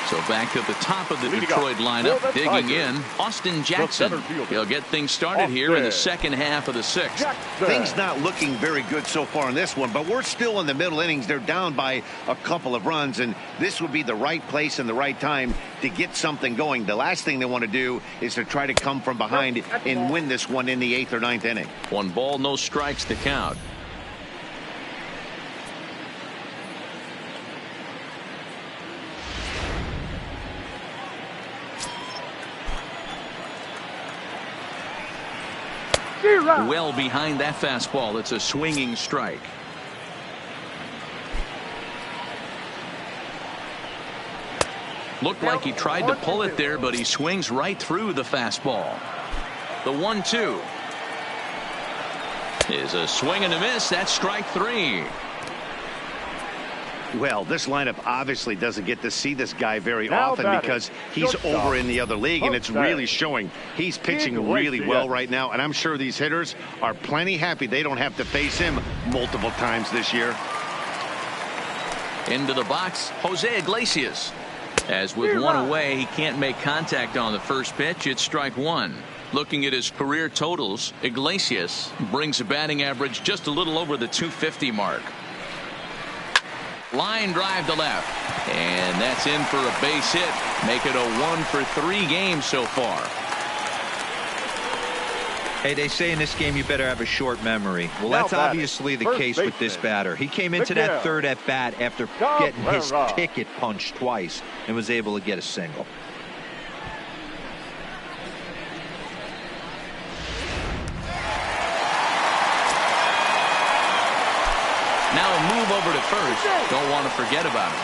So back to the top of the Detroit lineup, digging in, Austin Jackson. He'll get things started here in the second half of the 6th. Things not looking very good so far in this one, but we're still in the middle innings. They're down by a couple of runs, and this would be the right place and the right time to get something going. The last thing they want to do is to try to come from behind and win this one in the 8th or 9th inning. 1 ball, no strikes to count. Well behind that fastball. It's a swinging strike. Looked like he tried to pull it there, but he swings right through the fastball. The 1-2 is a swing and a miss. That's strike 3. Well, this lineup obviously doesn't get to see this guy very often because he's over in the other league, and it's really showing. He's pitching really well right now, and I'm sure these hitters are plenty happy they don't have to face him multiple times this year. Into the box, Jose Iglesias. As with one away, he can't make contact on the first pitch. It's strike 1. Looking at his career totals, Iglesias brings a batting average just a little over the 250 mark. Line drive to left, and that's in for a base hit. Make it a 1-for-3 game so far. Hey, they say in this game you better have a short memory. Well, that's obviously the case with this batter. He came into that third at bat after getting his ticket punched twice and was able to get a single. Now a move over to first. Don't want to forget about it.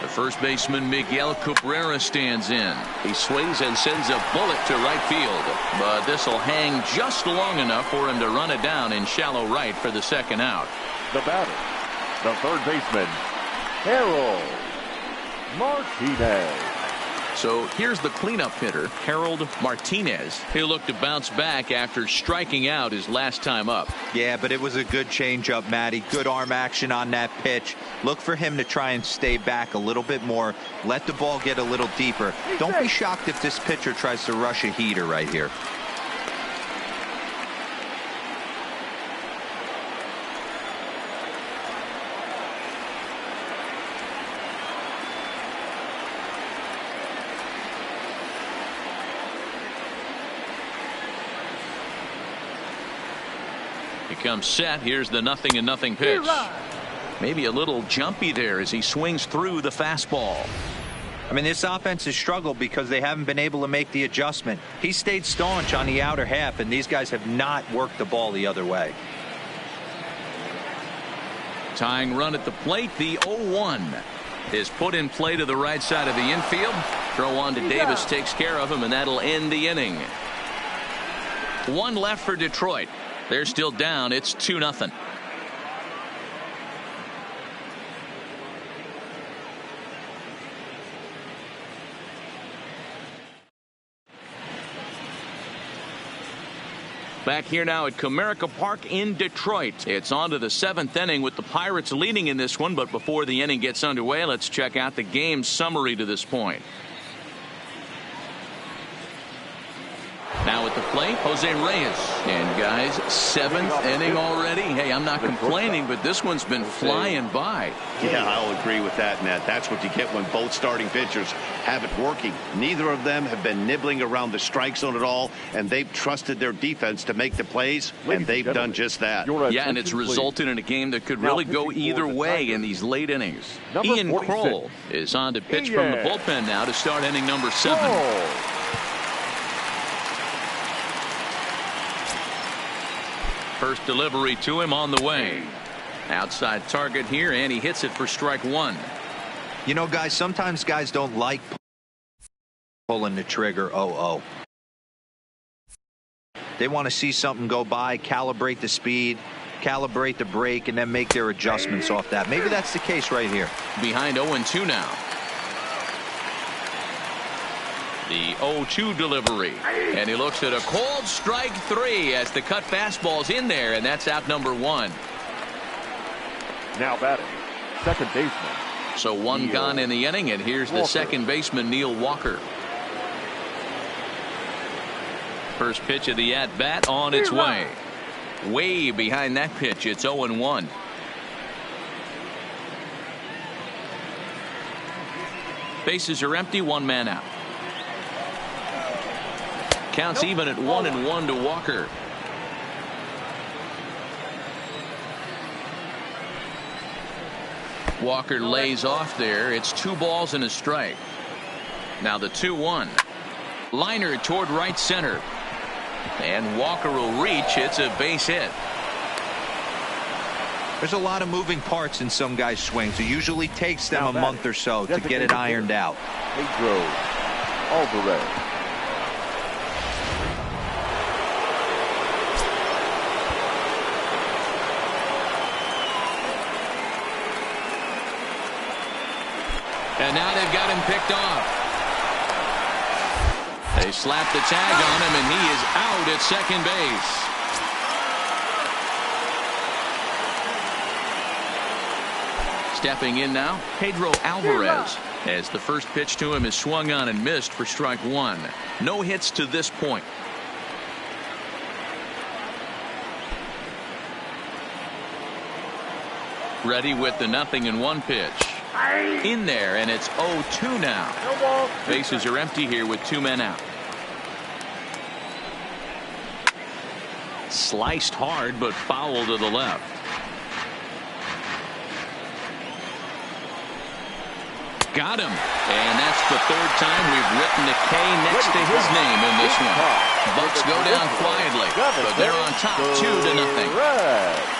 The first baseman Miguel Cabrera stands in. He swings and sends a bullet to right field, but this will hang just long enough for him to run it down in shallow right for the second out. The batter, the third baseman, Harold Martinez. So here's the cleanup hitter, Harold Martinez. He'll look to bounce back after striking out his last time up. Yeah, but it was a good changeup, Matty. Good arm action on that pitch. Look for him to try and stay back a little bit more. Let the ball get a little deeper. Don't be shocked if this pitcher tries to rush a heater right here. Comes set. Here's the 0-0 pitch. Maybe a little jumpy there as he swings through the fastball. I mean, this offense has struggled because they haven't been able to make the adjustment. He stayed staunch on the outer half, and these guys have not worked the ball the other way. Tying run at the plate. The 0-1 is put in play to the right side of the infield. Throw on to Davis takes care of him, and that'll end the inning. 1 left for Detroit. They're still down. It's 2-0. Back here now at Comerica Park in Detroit. It's on to the 7th inning with the Pirates leading in this one. But before the inning gets underway, let's check out the game summary to this point. Now at the plate, Jose Reyes. And guys, 7th inning already. Hey, I'm not complaining, but this one's been flying by. Yeah, I'll agree with that, Matt. That's what you get when both starting pitchers have it working. Neither of them have been nibbling around the strike zone at all, and they've trusted their defense to make the plays, and they've done just that. Yeah, and it's resulted in a game that could really go either way in these late innings. Ian Kroll is on to pitch from the bullpen now to start inning number 7. First delivery to him on the way. Outside target here, and he hits it for strike one. You know, guys, sometimes guys don't like pulling the trigger 0-0. They want to see something go by, calibrate the speed, calibrate the brake, and then make their adjustments off that. Maybe that's the case right here. Behind 0-2 now. The 0-2 delivery. And he looks at a called strike three as the cut fastball's in there, and that's out number one. Now batting, second baseman. So one Neil gone in the inning, and here's the Walker. second baseman, Neil Walker. First pitch of the at-bat on its way. Way behind that pitch. It's 0-1. Bases are empty, one man out. Counts even at 1-1 to Walker. Walker lays off there. It's 2 balls and a strike. Now the 2-1. Liner toward right center. And Walker will reach. It's a base hit. There's a lot of moving parts in some guys' swings. It usually takes them a month or so to get it ironed out. Pedro Alvarez. And now they've got him picked off. They slap the tag on him, and he is out at second base. Stepping in now, Pedro Alvarez, as the first pitch to him is swung on and missed for strike one. No hits to this point. Ready with the 0-1 pitch. In there, and it's 0-2 now. Bases are empty here with 2 men out. Sliced hard, but foul to the left. Got him. And that's the 3rd time we've written the K next to his name in this one. Bucks go down quietly, but they're on top 2-0.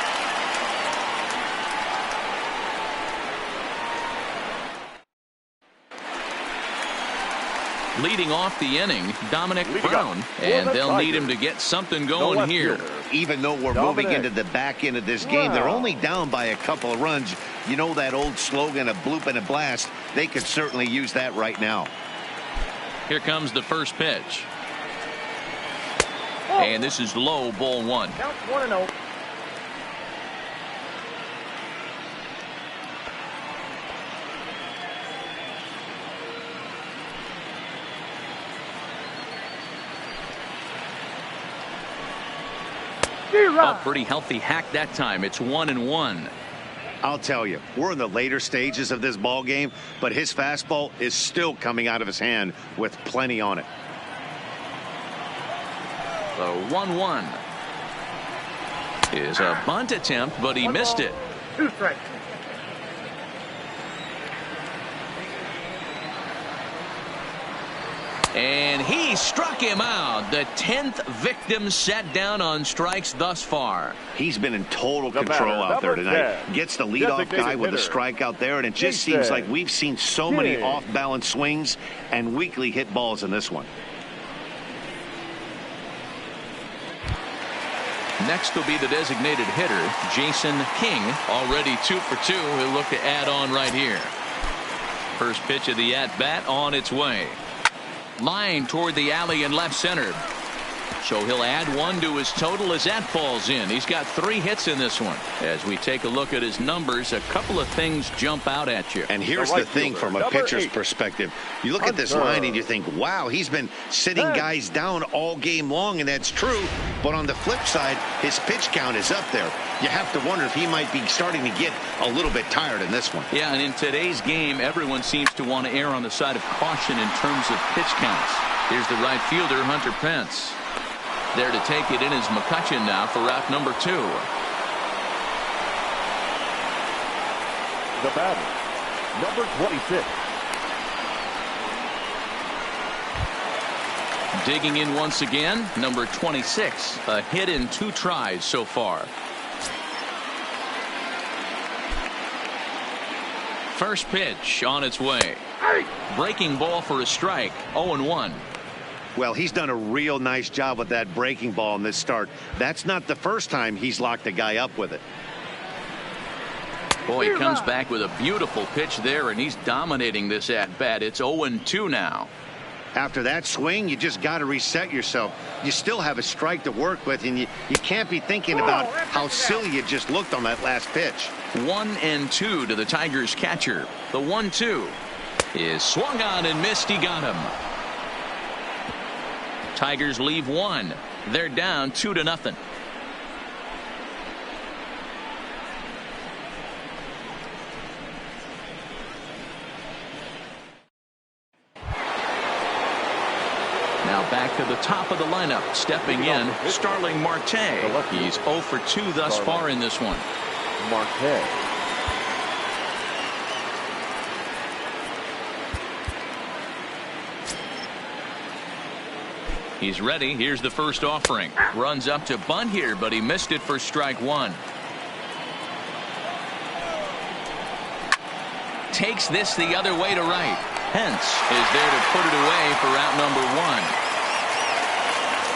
Leading off the inning, Dominic Brown, and they'll need him to get something going here. Even though we're moving into the back end of this game, they're only down by a couple of runs. You know that old slogan, a bloop and a blast. They could certainly use that right now. Here comes the first pitch. And this is low, ball 1. Count 1-0. A pretty healthy hack that time. It's 1-1. I'll tell you, we're in the later stages of this ball game, but his fastball is still coming out of his hand with plenty on it. The 1-1 is a bunt attempt, but he missed it. 2 strikes. And he struck him out. The 10th victim set down on strikes thus far. He's been in total control out there tonight. Gets the leadoff guy with a strikeout there, and it just seems like we've seen so many off-balance swings and weakly hit balls in this one. Next will be the designated hitter, Jason King, already 2 for 2. He'll look to add on right here. First pitch of the at-bat on its way. Line toward the alley in left center. So he'll add 1 to his total as that falls in. He's got 3 hits in this one. As we take a look at his numbers, a couple of things jump out at you. And here's the thing from a pitcher's perspective. You look at this line and you think, wow, he's been sitting guys down all game long, and that's true. But on the flip side, his pitch count is up there. You have to wonder if he might be starting to get a little bit tired in this one. Yeah, and in today's game, everyone seems to want to err on the side of caution in terms of pitch counts. Here's the right fielder, Hunter Pence. There to take it in is McCutchen now for route number 2. The batter, number 26. Digging in once again, number 26. A hit in 2 tries so far. First pitch on its way. Breaking ball for a strike. 0-1. Well, he's done a real nice job with that breaking ball in this start. That's not the first time he's locked a guy up with it. Boy, he comes back with a beautiful pitch there, and he's dominating this at-bat. It's 0-2 now. After that swing, you just got to reset yourself. You still have a strike to work with, and you can't be thinking about how silly you just looked on that last pitch. 1-2 to the Tigers catcher. The 1-2 is swung on and missed. He got him. Tigers leave 1. They're down 2-0. Now back to the top of the lineup. Stepping in, Starling Marte. He's 0 for 2 thus far in this one. Marte. He's ready. Here's the first offering. Runs up to bunt here, but he missed it for strike 1. Takes this the other way to right. Hence is there to put it away for out number 1.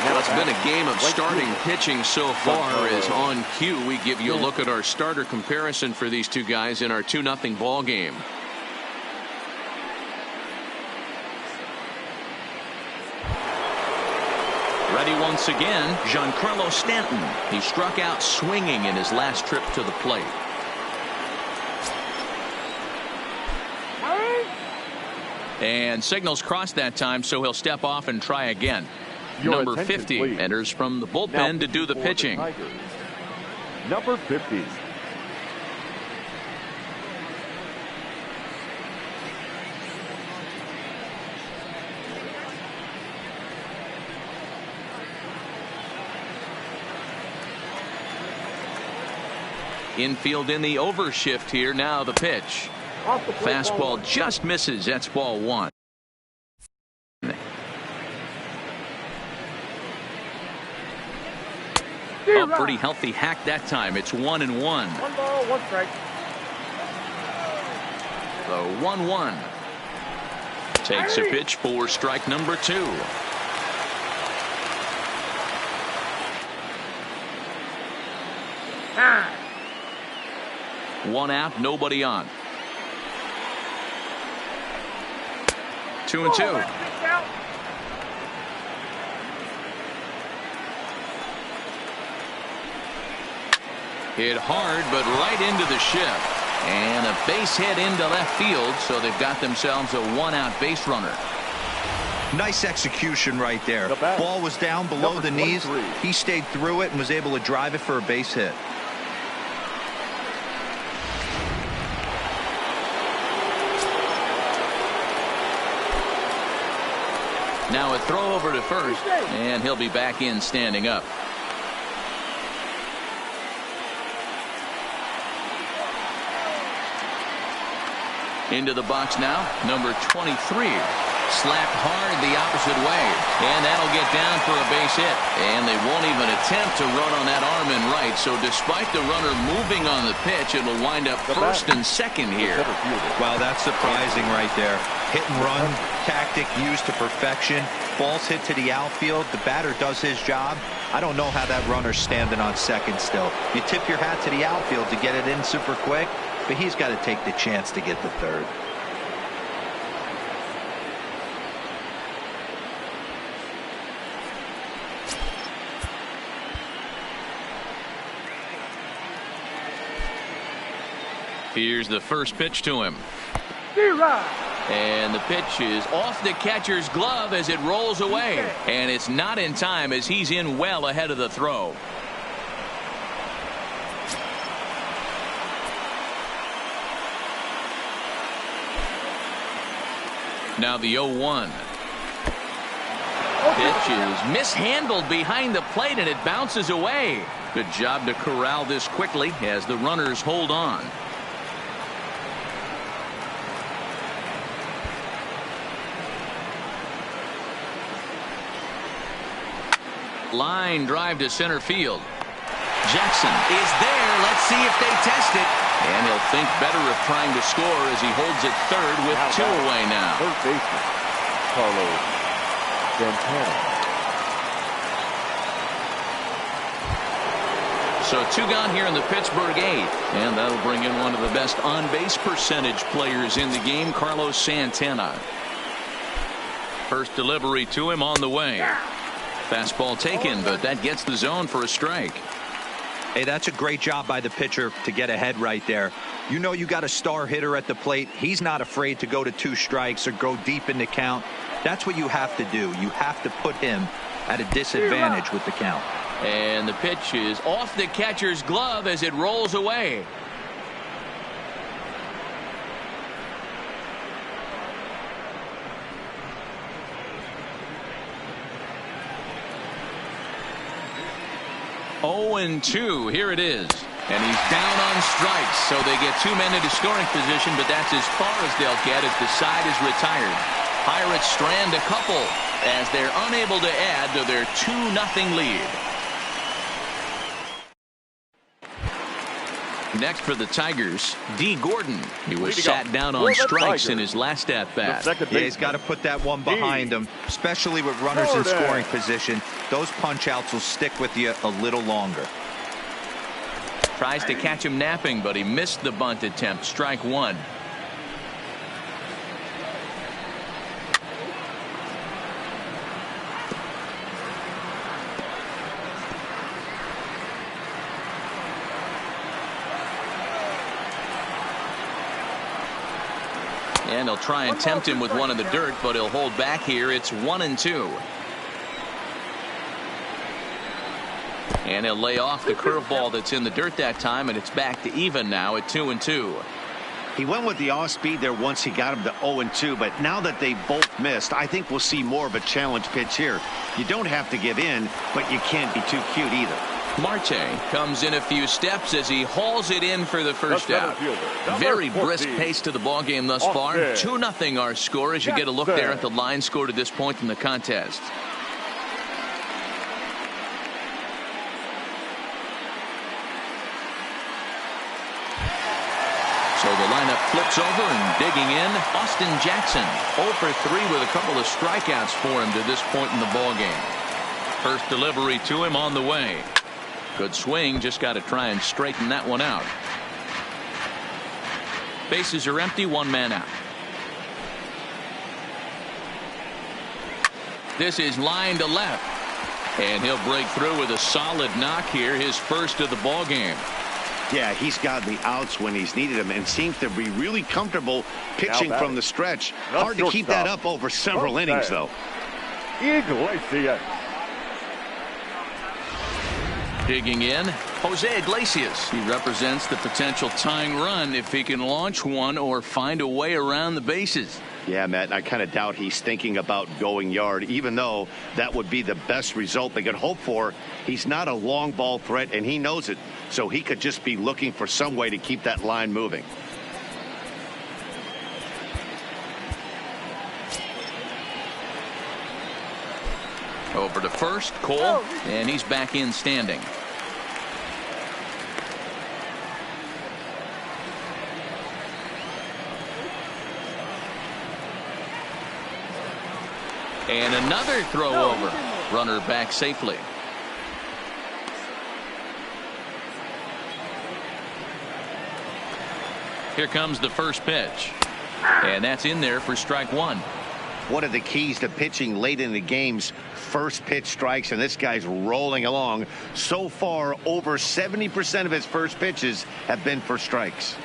Well, it's been a game of starting pitching so far. As on cue, we give you a look at our starter comparison for these two guys in our 2-0 ball game. Ready once again, Giancarlo Stanton. He struck out swinging in his last trip to the plate. And signals crossed that time, so he'll step off and try again. Number 50 please. Enters from the bullpen to do the pitching. Number 50. Infield in the overshift here. Now the pitch. Fastball just misses. That's ball 1. Oh, pretty healthy hack that time. It's 1-1. 1 ball, 1 strike. The 1-1. Takes a pitch for strike number 2. One out, nobody on. 2-2. Hit hard, but right into the shift. And a base hit into left field, so they've got themselves a 1-out base runner. Nice execution right there. Ball was down below the knees. He stayed through it and was able to drive it for a base hit. Now a throw over to first, and he'll be back in standing up. Into the box now, number 23. Slapped hard the opposite way, and that'll get down for a base hit. And they won't even attempt to run on that arm and right, so despite the runner moving on the pitch, it'll wind up first and second here. Wow, that's surprising right there. Hit and run tactic used to perfection. Ball's hit to the outfield. The batter does his job. I don't know how that runner's standing on second still. You tip your hat to the outfield to get it in super quick, but he's got to take the chance to get the third. Here's the first pitch to him. And the pitch is off the catcher's glove as it rolls away. And it's not in time as he's in well ahead of the throw. Now the 0-1. Pitch is mishandled behind the plate and it bounces away. Good job to corral this quickly as the runners hold on. Line drive to center field. Jackson is there. Let's see if they test it. And he'll think better of trying to score as he holds it third with 2 away now. Third baseman, Carlos Santana. So 2 gone here in the Pittsburgh 8th. And that'll bring in one of the best on-base percentage players in the game, Carlos Santana. First delivery to him on the way. Fastball taken, but that gets the zone for a strike. Hey, that's a great job by the pitcher to get ahead right there. You know you got a star hitter at the plate. He's not afraid to go to 2 strikes or go deep in the count. That's what you have to do. You have to put him at a disadvantage with the count. And the pitch is off the catcher's glove as it rolls away. Oh, and 2. Here it is. And he's down on strikes, so they get 2 men into scoring position, but that's as far as they'll get as the side is retired. Pirates strand a couple as they're unable to add to their 2-0 lead. Next for the Tigers, D. Gordon. He was sat down on strikes in his last at-bat. Yeah, he's got to put that one behind him, especially with runners in scoring position. Those punch-outs will stick with you a little longer. Tries to catch him napping, but he missed the bunt attempt. Strike 1. And he'll try and tempt him with one in the dirt, but he'll hold back here. It's 1-2. And he'll lay off the curveball that's in the dirt that time, and it's back to even now at 2-2. He went with the off speed there once he got him to 0-2, but now that they both missed, I think we'll see more of a challenge pitch here. You don't have to give in, but you can't be too cute either. Marte comes in a few steps as he hauls it in for the first out. Very brisk pace to the ballgame thus far. 2-0 our score as you get a look there at the line score to this point in the contest. So the lineup flips over and digging in, Austin Jackson. 0 for 3 with a couple of strikeouts for him to this point in the ballgame. First delivery to him on the way. Good swing, just got to try and straighten that one out. Bases are empty, 1 man out. This is line to left. And he'll break through with a solid knock here, his first of the ball game. Yeah, he's gotten the outs when he's needed them and seems to be really comfortable pitching from the stretch. Hard to keep that up over several innings, though. Iglesias. Digging in, Jose Iglesias. He represents the potential tying run if he can launch one or find a way around the bases. Yeah, Matt, I kind of doubt he's thinking about going yard, even though that would be the best result they could hope for. He's not a long ball threat, and he knows it, so he could just be looking for some way to keep that line moving. Over to first, Cole, and he's back in standing. And another throw over. Runner back safely. Here comes the first pitch. And that's in there for strike 1. One of the keys to pitching late in the game's first pitch strikes, and this guy's rolling along. So far, over 70% of his first pitches have been for strikes.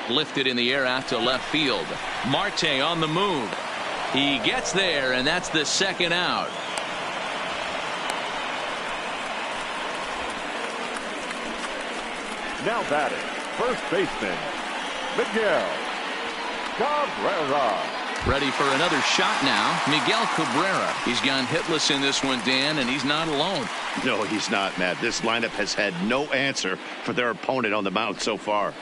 Lifted in the air out to left field. Marte on the move. He gets there, and that's the second out. Now batting, first baseman, Miguel Cabrera. Ready for another shot now. Miguel Cabrera. He's gone hitless in this one, Dan, and he's not alone. No, he's not, Matt. This lineup has had no answer for their opponent on the mound so far.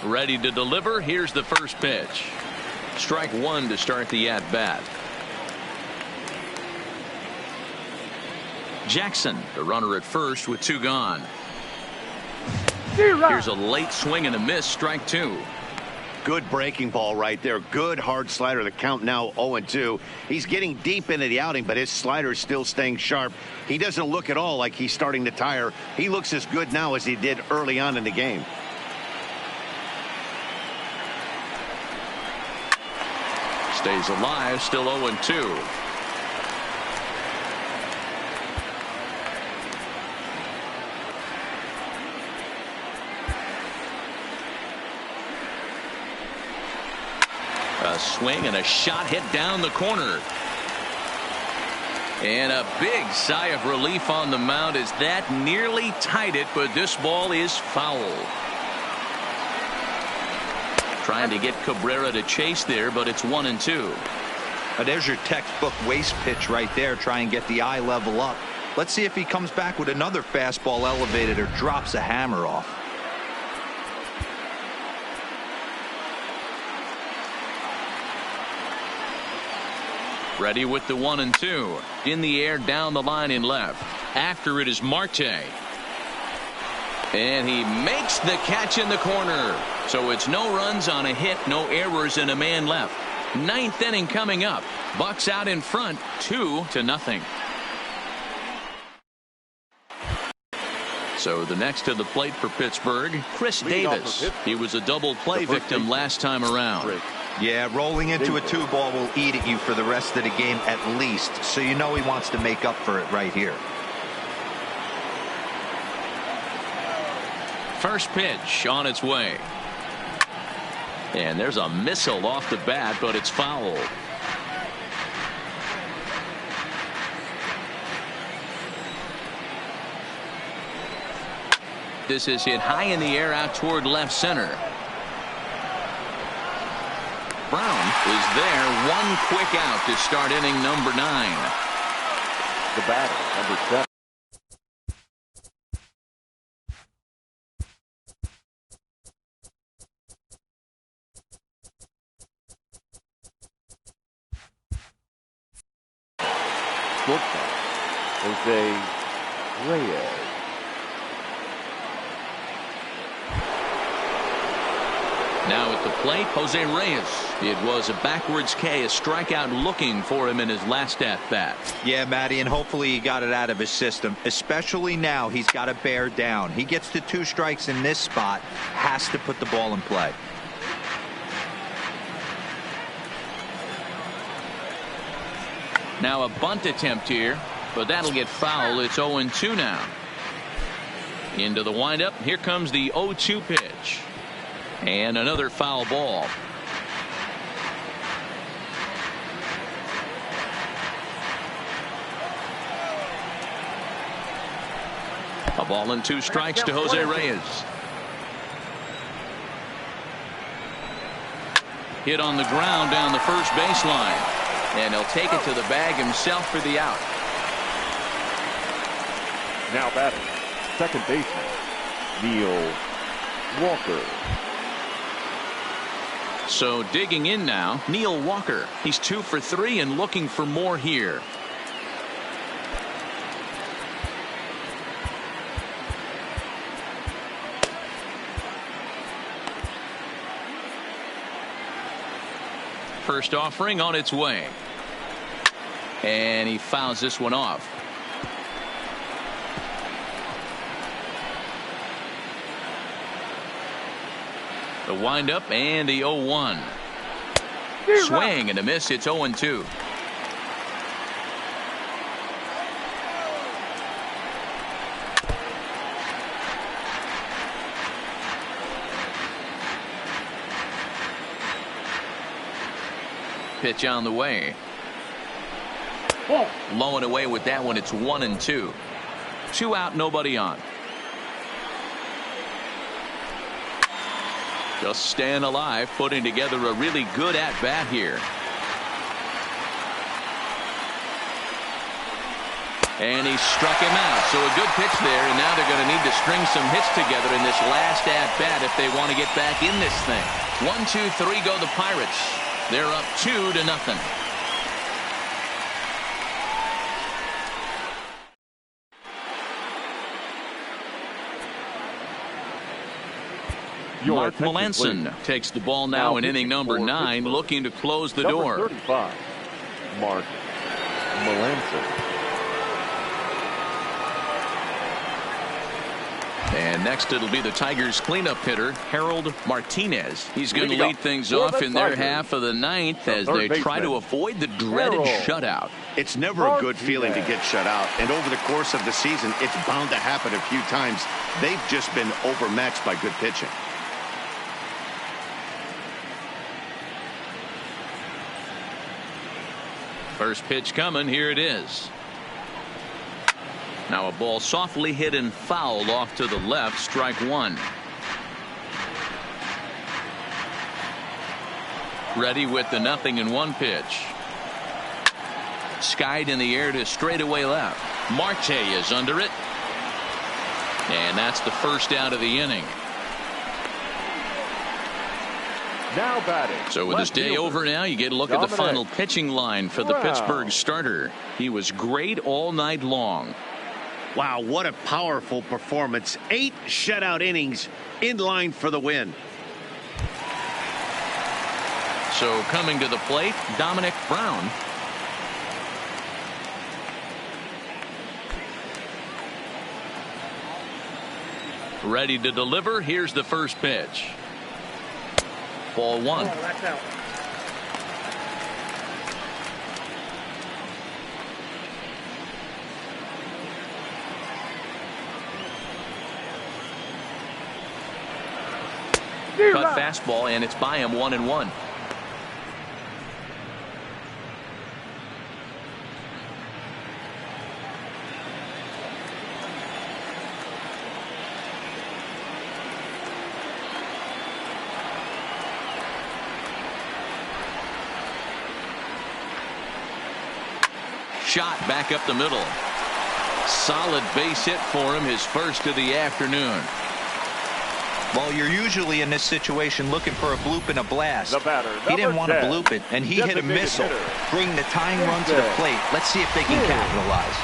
Ready to deliver. Here's the first pitch. Strike one to start the at-bat. Jackson, the runner at first with two gone. Here's a late swing and a miss. Strike two. Good breaking ball right there. Good hard slider. The count now 0-2. He's getting deep into the outing, but his slider is still staying sharp. He doesn't look at all like he's starting to tire. He looks as good now as he did early on in the game. Stays alive, still 0-2. A swing and a shot hit down the corner. And a big sigh of relief on the mound as that nearly tied it, but this ball is foul. Trying to get Cabrera to chase there, but it's 1-2. There's your textbook waste pitch right there. Try and get the eye level up. Let's see if he comes back with another fastball elevated or drops a hammer off. Ready with the 1-2. In the air, down the line in left. After it is Marte. And he makes the catch in the corner. So it's no runs on a hit, no errors, and a man left. Ninth inning coming up. Bucks out in front, 2-0. So the next to the plate for Pittsburgh, Chris Davis. He was a double play victim last time around. Yeah, rolling into a 2-ball will eat at you for the rest of the game at least. So you know he wants to make up for it right here. First pitch on its way. And there's a missile off the bat, but it's foul. This is hit high in the air out toward left center. Brown is there. One quick out to start inning number 9. The batter, number 7. Shortstop, Jose Reyes. Now at the plate, Jose Reyes. It was a backwards K, a strikeout looking for him in his last at-bat. Yeah, Matty, and hopefully he got it out of his system. Especially now, he's got to bear down. He gets to 2 strikes in this spot, has to put the ball in play. Now a bunt attempt here, but that'll get foul. It's 0-2 now. Into the windup. Here comes the 0-2 pitch. And another foul ball. A ball and 2 strikes to Jose Reyes. Hit on the ground down the first baseline. And he'll take it to the bag himself for the out. Now batting, second baseman, Neil Walker. So digging in now, Neil Walker. He's 2 for 3 and looking for more here. First offering on its way. And he fouls this one off. The windup and the 0-1. Swing and a miss. It's 0-2. Pitch on the way. Low and away with that one. It's 1-2. 2 out, nobody on. Just staying alive, putting together a really good at-bat here. And he struck him out. So a good pitch there, and now they're going to need to string some hits together in this last at-bat if they want to get back in this thing. 1, 2, 3 go the Pirates. They're up 2-0. Mark Melanson takes the ball now in inning number 9, looking to close the door. 35, Mark Melanson. And next it'll be the Tigers cleanup hitter, Harold Martinez. He's going to lead things off in their half of the 9th as they try to avoid the dreaded shutout. It's never a good feeling to get shut out, and over the course of the season, it's bound to happen a few times. They've just been overmatched by good pitching. First pitch coming. Here it is. Now a ball softly hit and fouled off to the left. Strike 1. Ready with the 0-1 pitch. Skied in the air to straightaway left. Marte is under it. And that's the first out of the inning. Now batting. So with this day over now, you get a look at the final pitching line for the Pittsburgh starter. He was great all night long. Wow, what a powerful performance. 8 shutout innings in line for the win. So coming to the plate, Dominic Brown. Ready to deliver. Here's the first pitch. Ball 1. Cut fastball, and it's by him. 1-1. Shot back up the middle. Solid base hit for him, his first of the afternoon. Well, you're usually in this situation looking for a bloop and a blast. He didn't want to 10, bloop it, and he hit a missile, bring the tying run to the plate. Let's see if they can capitalize.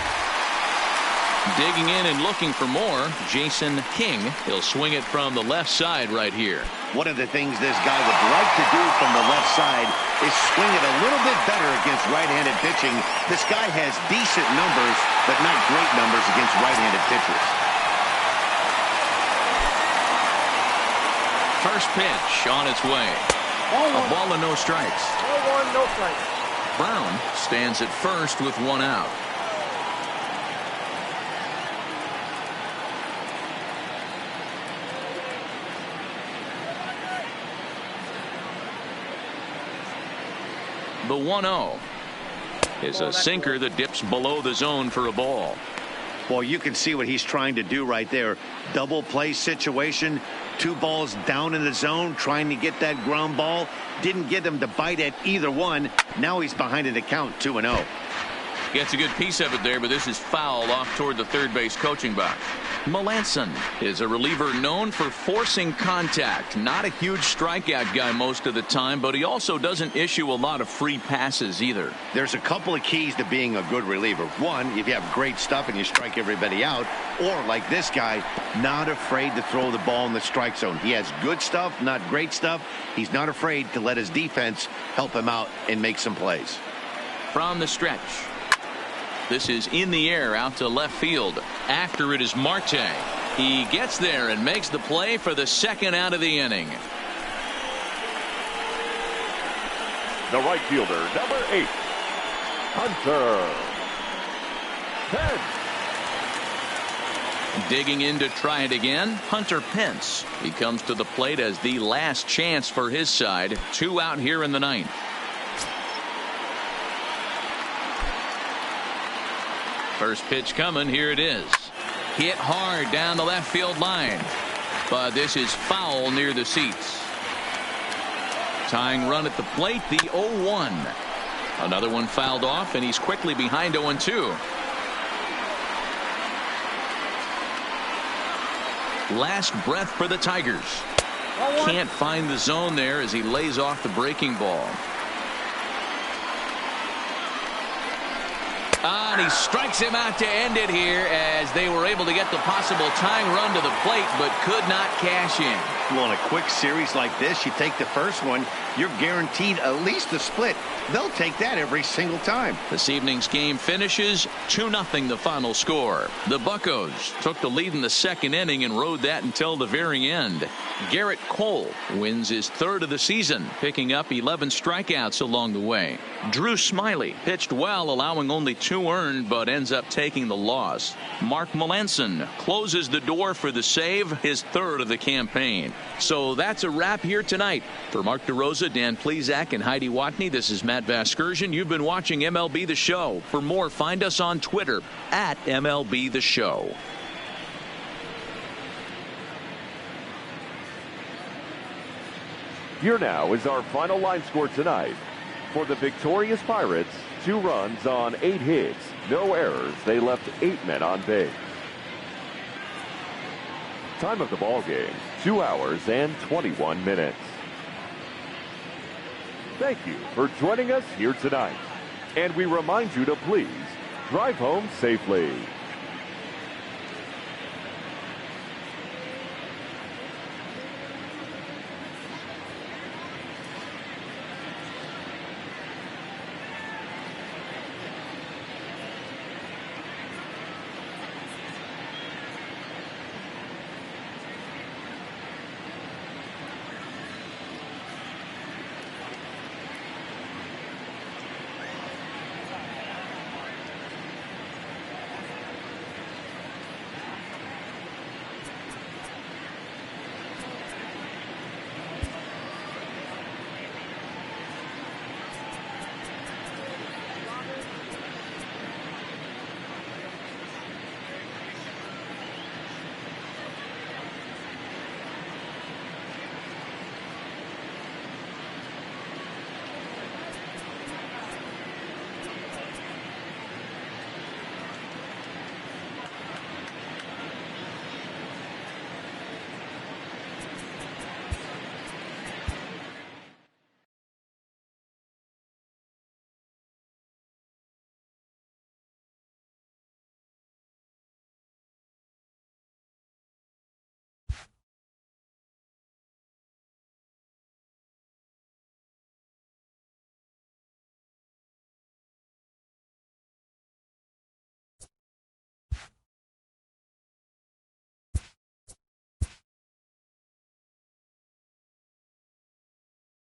Digging in and looking for more, Jason King. He'll swing it from the left side right here. One of the things this guy would like to do from the left side is swing it a little bit better against right-handed pitching. This guy has decent numbers, but not great numbers against right-handed pitchers. First pitch on its way. A ball and no strikes. No strikes. Brown stands at first with 1 out. The 1-0 is a sinker that dips below the zone for a ball. Well, you can see what he's trying to do right there. Double play situation. 2 balls down in the zone, trying to get that ground ball. Didn't get him to bite at either one. Now he's behind in the count, 2-0. Gets a good piece of it there, but this is foul off toward the third base coaching box. Melanson is a reliever known for forcing contact. Not a huge strikeout guy most of the time, but he also doesn't issue a lot of free passes either. There's a couple of keys to being a good reliever. One, if you have great stuff and you strike everybody out, or like this guy, not afraid to throw the ball in the strike zone. He has good stuff, not great stuff. He's not afraid to let his defense help him out and make some plays. From the stretch. This is in the air out to left field. After it is Marte. He gets there and makes the play for the second out of the inning. The right fielder, number 8, Hunter Pence. Digging in to try it again, Hunter Pence. He comes to the plate as the last chance for his side. 2 out here in the 9th. First pitch coming. Here it is. Hit hard down the left field line. But this is foul near the seats. Tying run at the plate, the 0-1. Another one fouled off, and he's quickly behind 0-2. Last breath for the Tigers. Can't find the zone there as he lays off the breaking ball. And he strikes him out to end it here as they were able to get the possible tying run to the plate but could not cash in. Well, in a quick series like this, you take the first one, you're guaranteed at least a split. They'll take that every single time. This evening's game finishes 2-0 the final score. The Buccos took the lead in the second inning and rode that until the very end. Garrett Cole wins his third of the season, picking up 11 strikeouts along the way. Drew Smiley pitched well, allowing only 2 earned, but ends up taking the loss. Mark Melanson closes the door for the save, his third of the campaign. So that's a wrap here tonight. For Mark DeRosa, Dan Plesac, and Heidi Watney, this is Matt Vasgersian. You've been watching MLB The Show. For more, find us on Twitter at MLB The Show. Here now is our final line score tonight. For the victorious Pirates, 2 runs on 8 hits, no errors. They left 8 men on base. Time of the ball game, 2 hours and 21 minutes. Thank you for joining us here tonight. And we remind you to please drive home safely.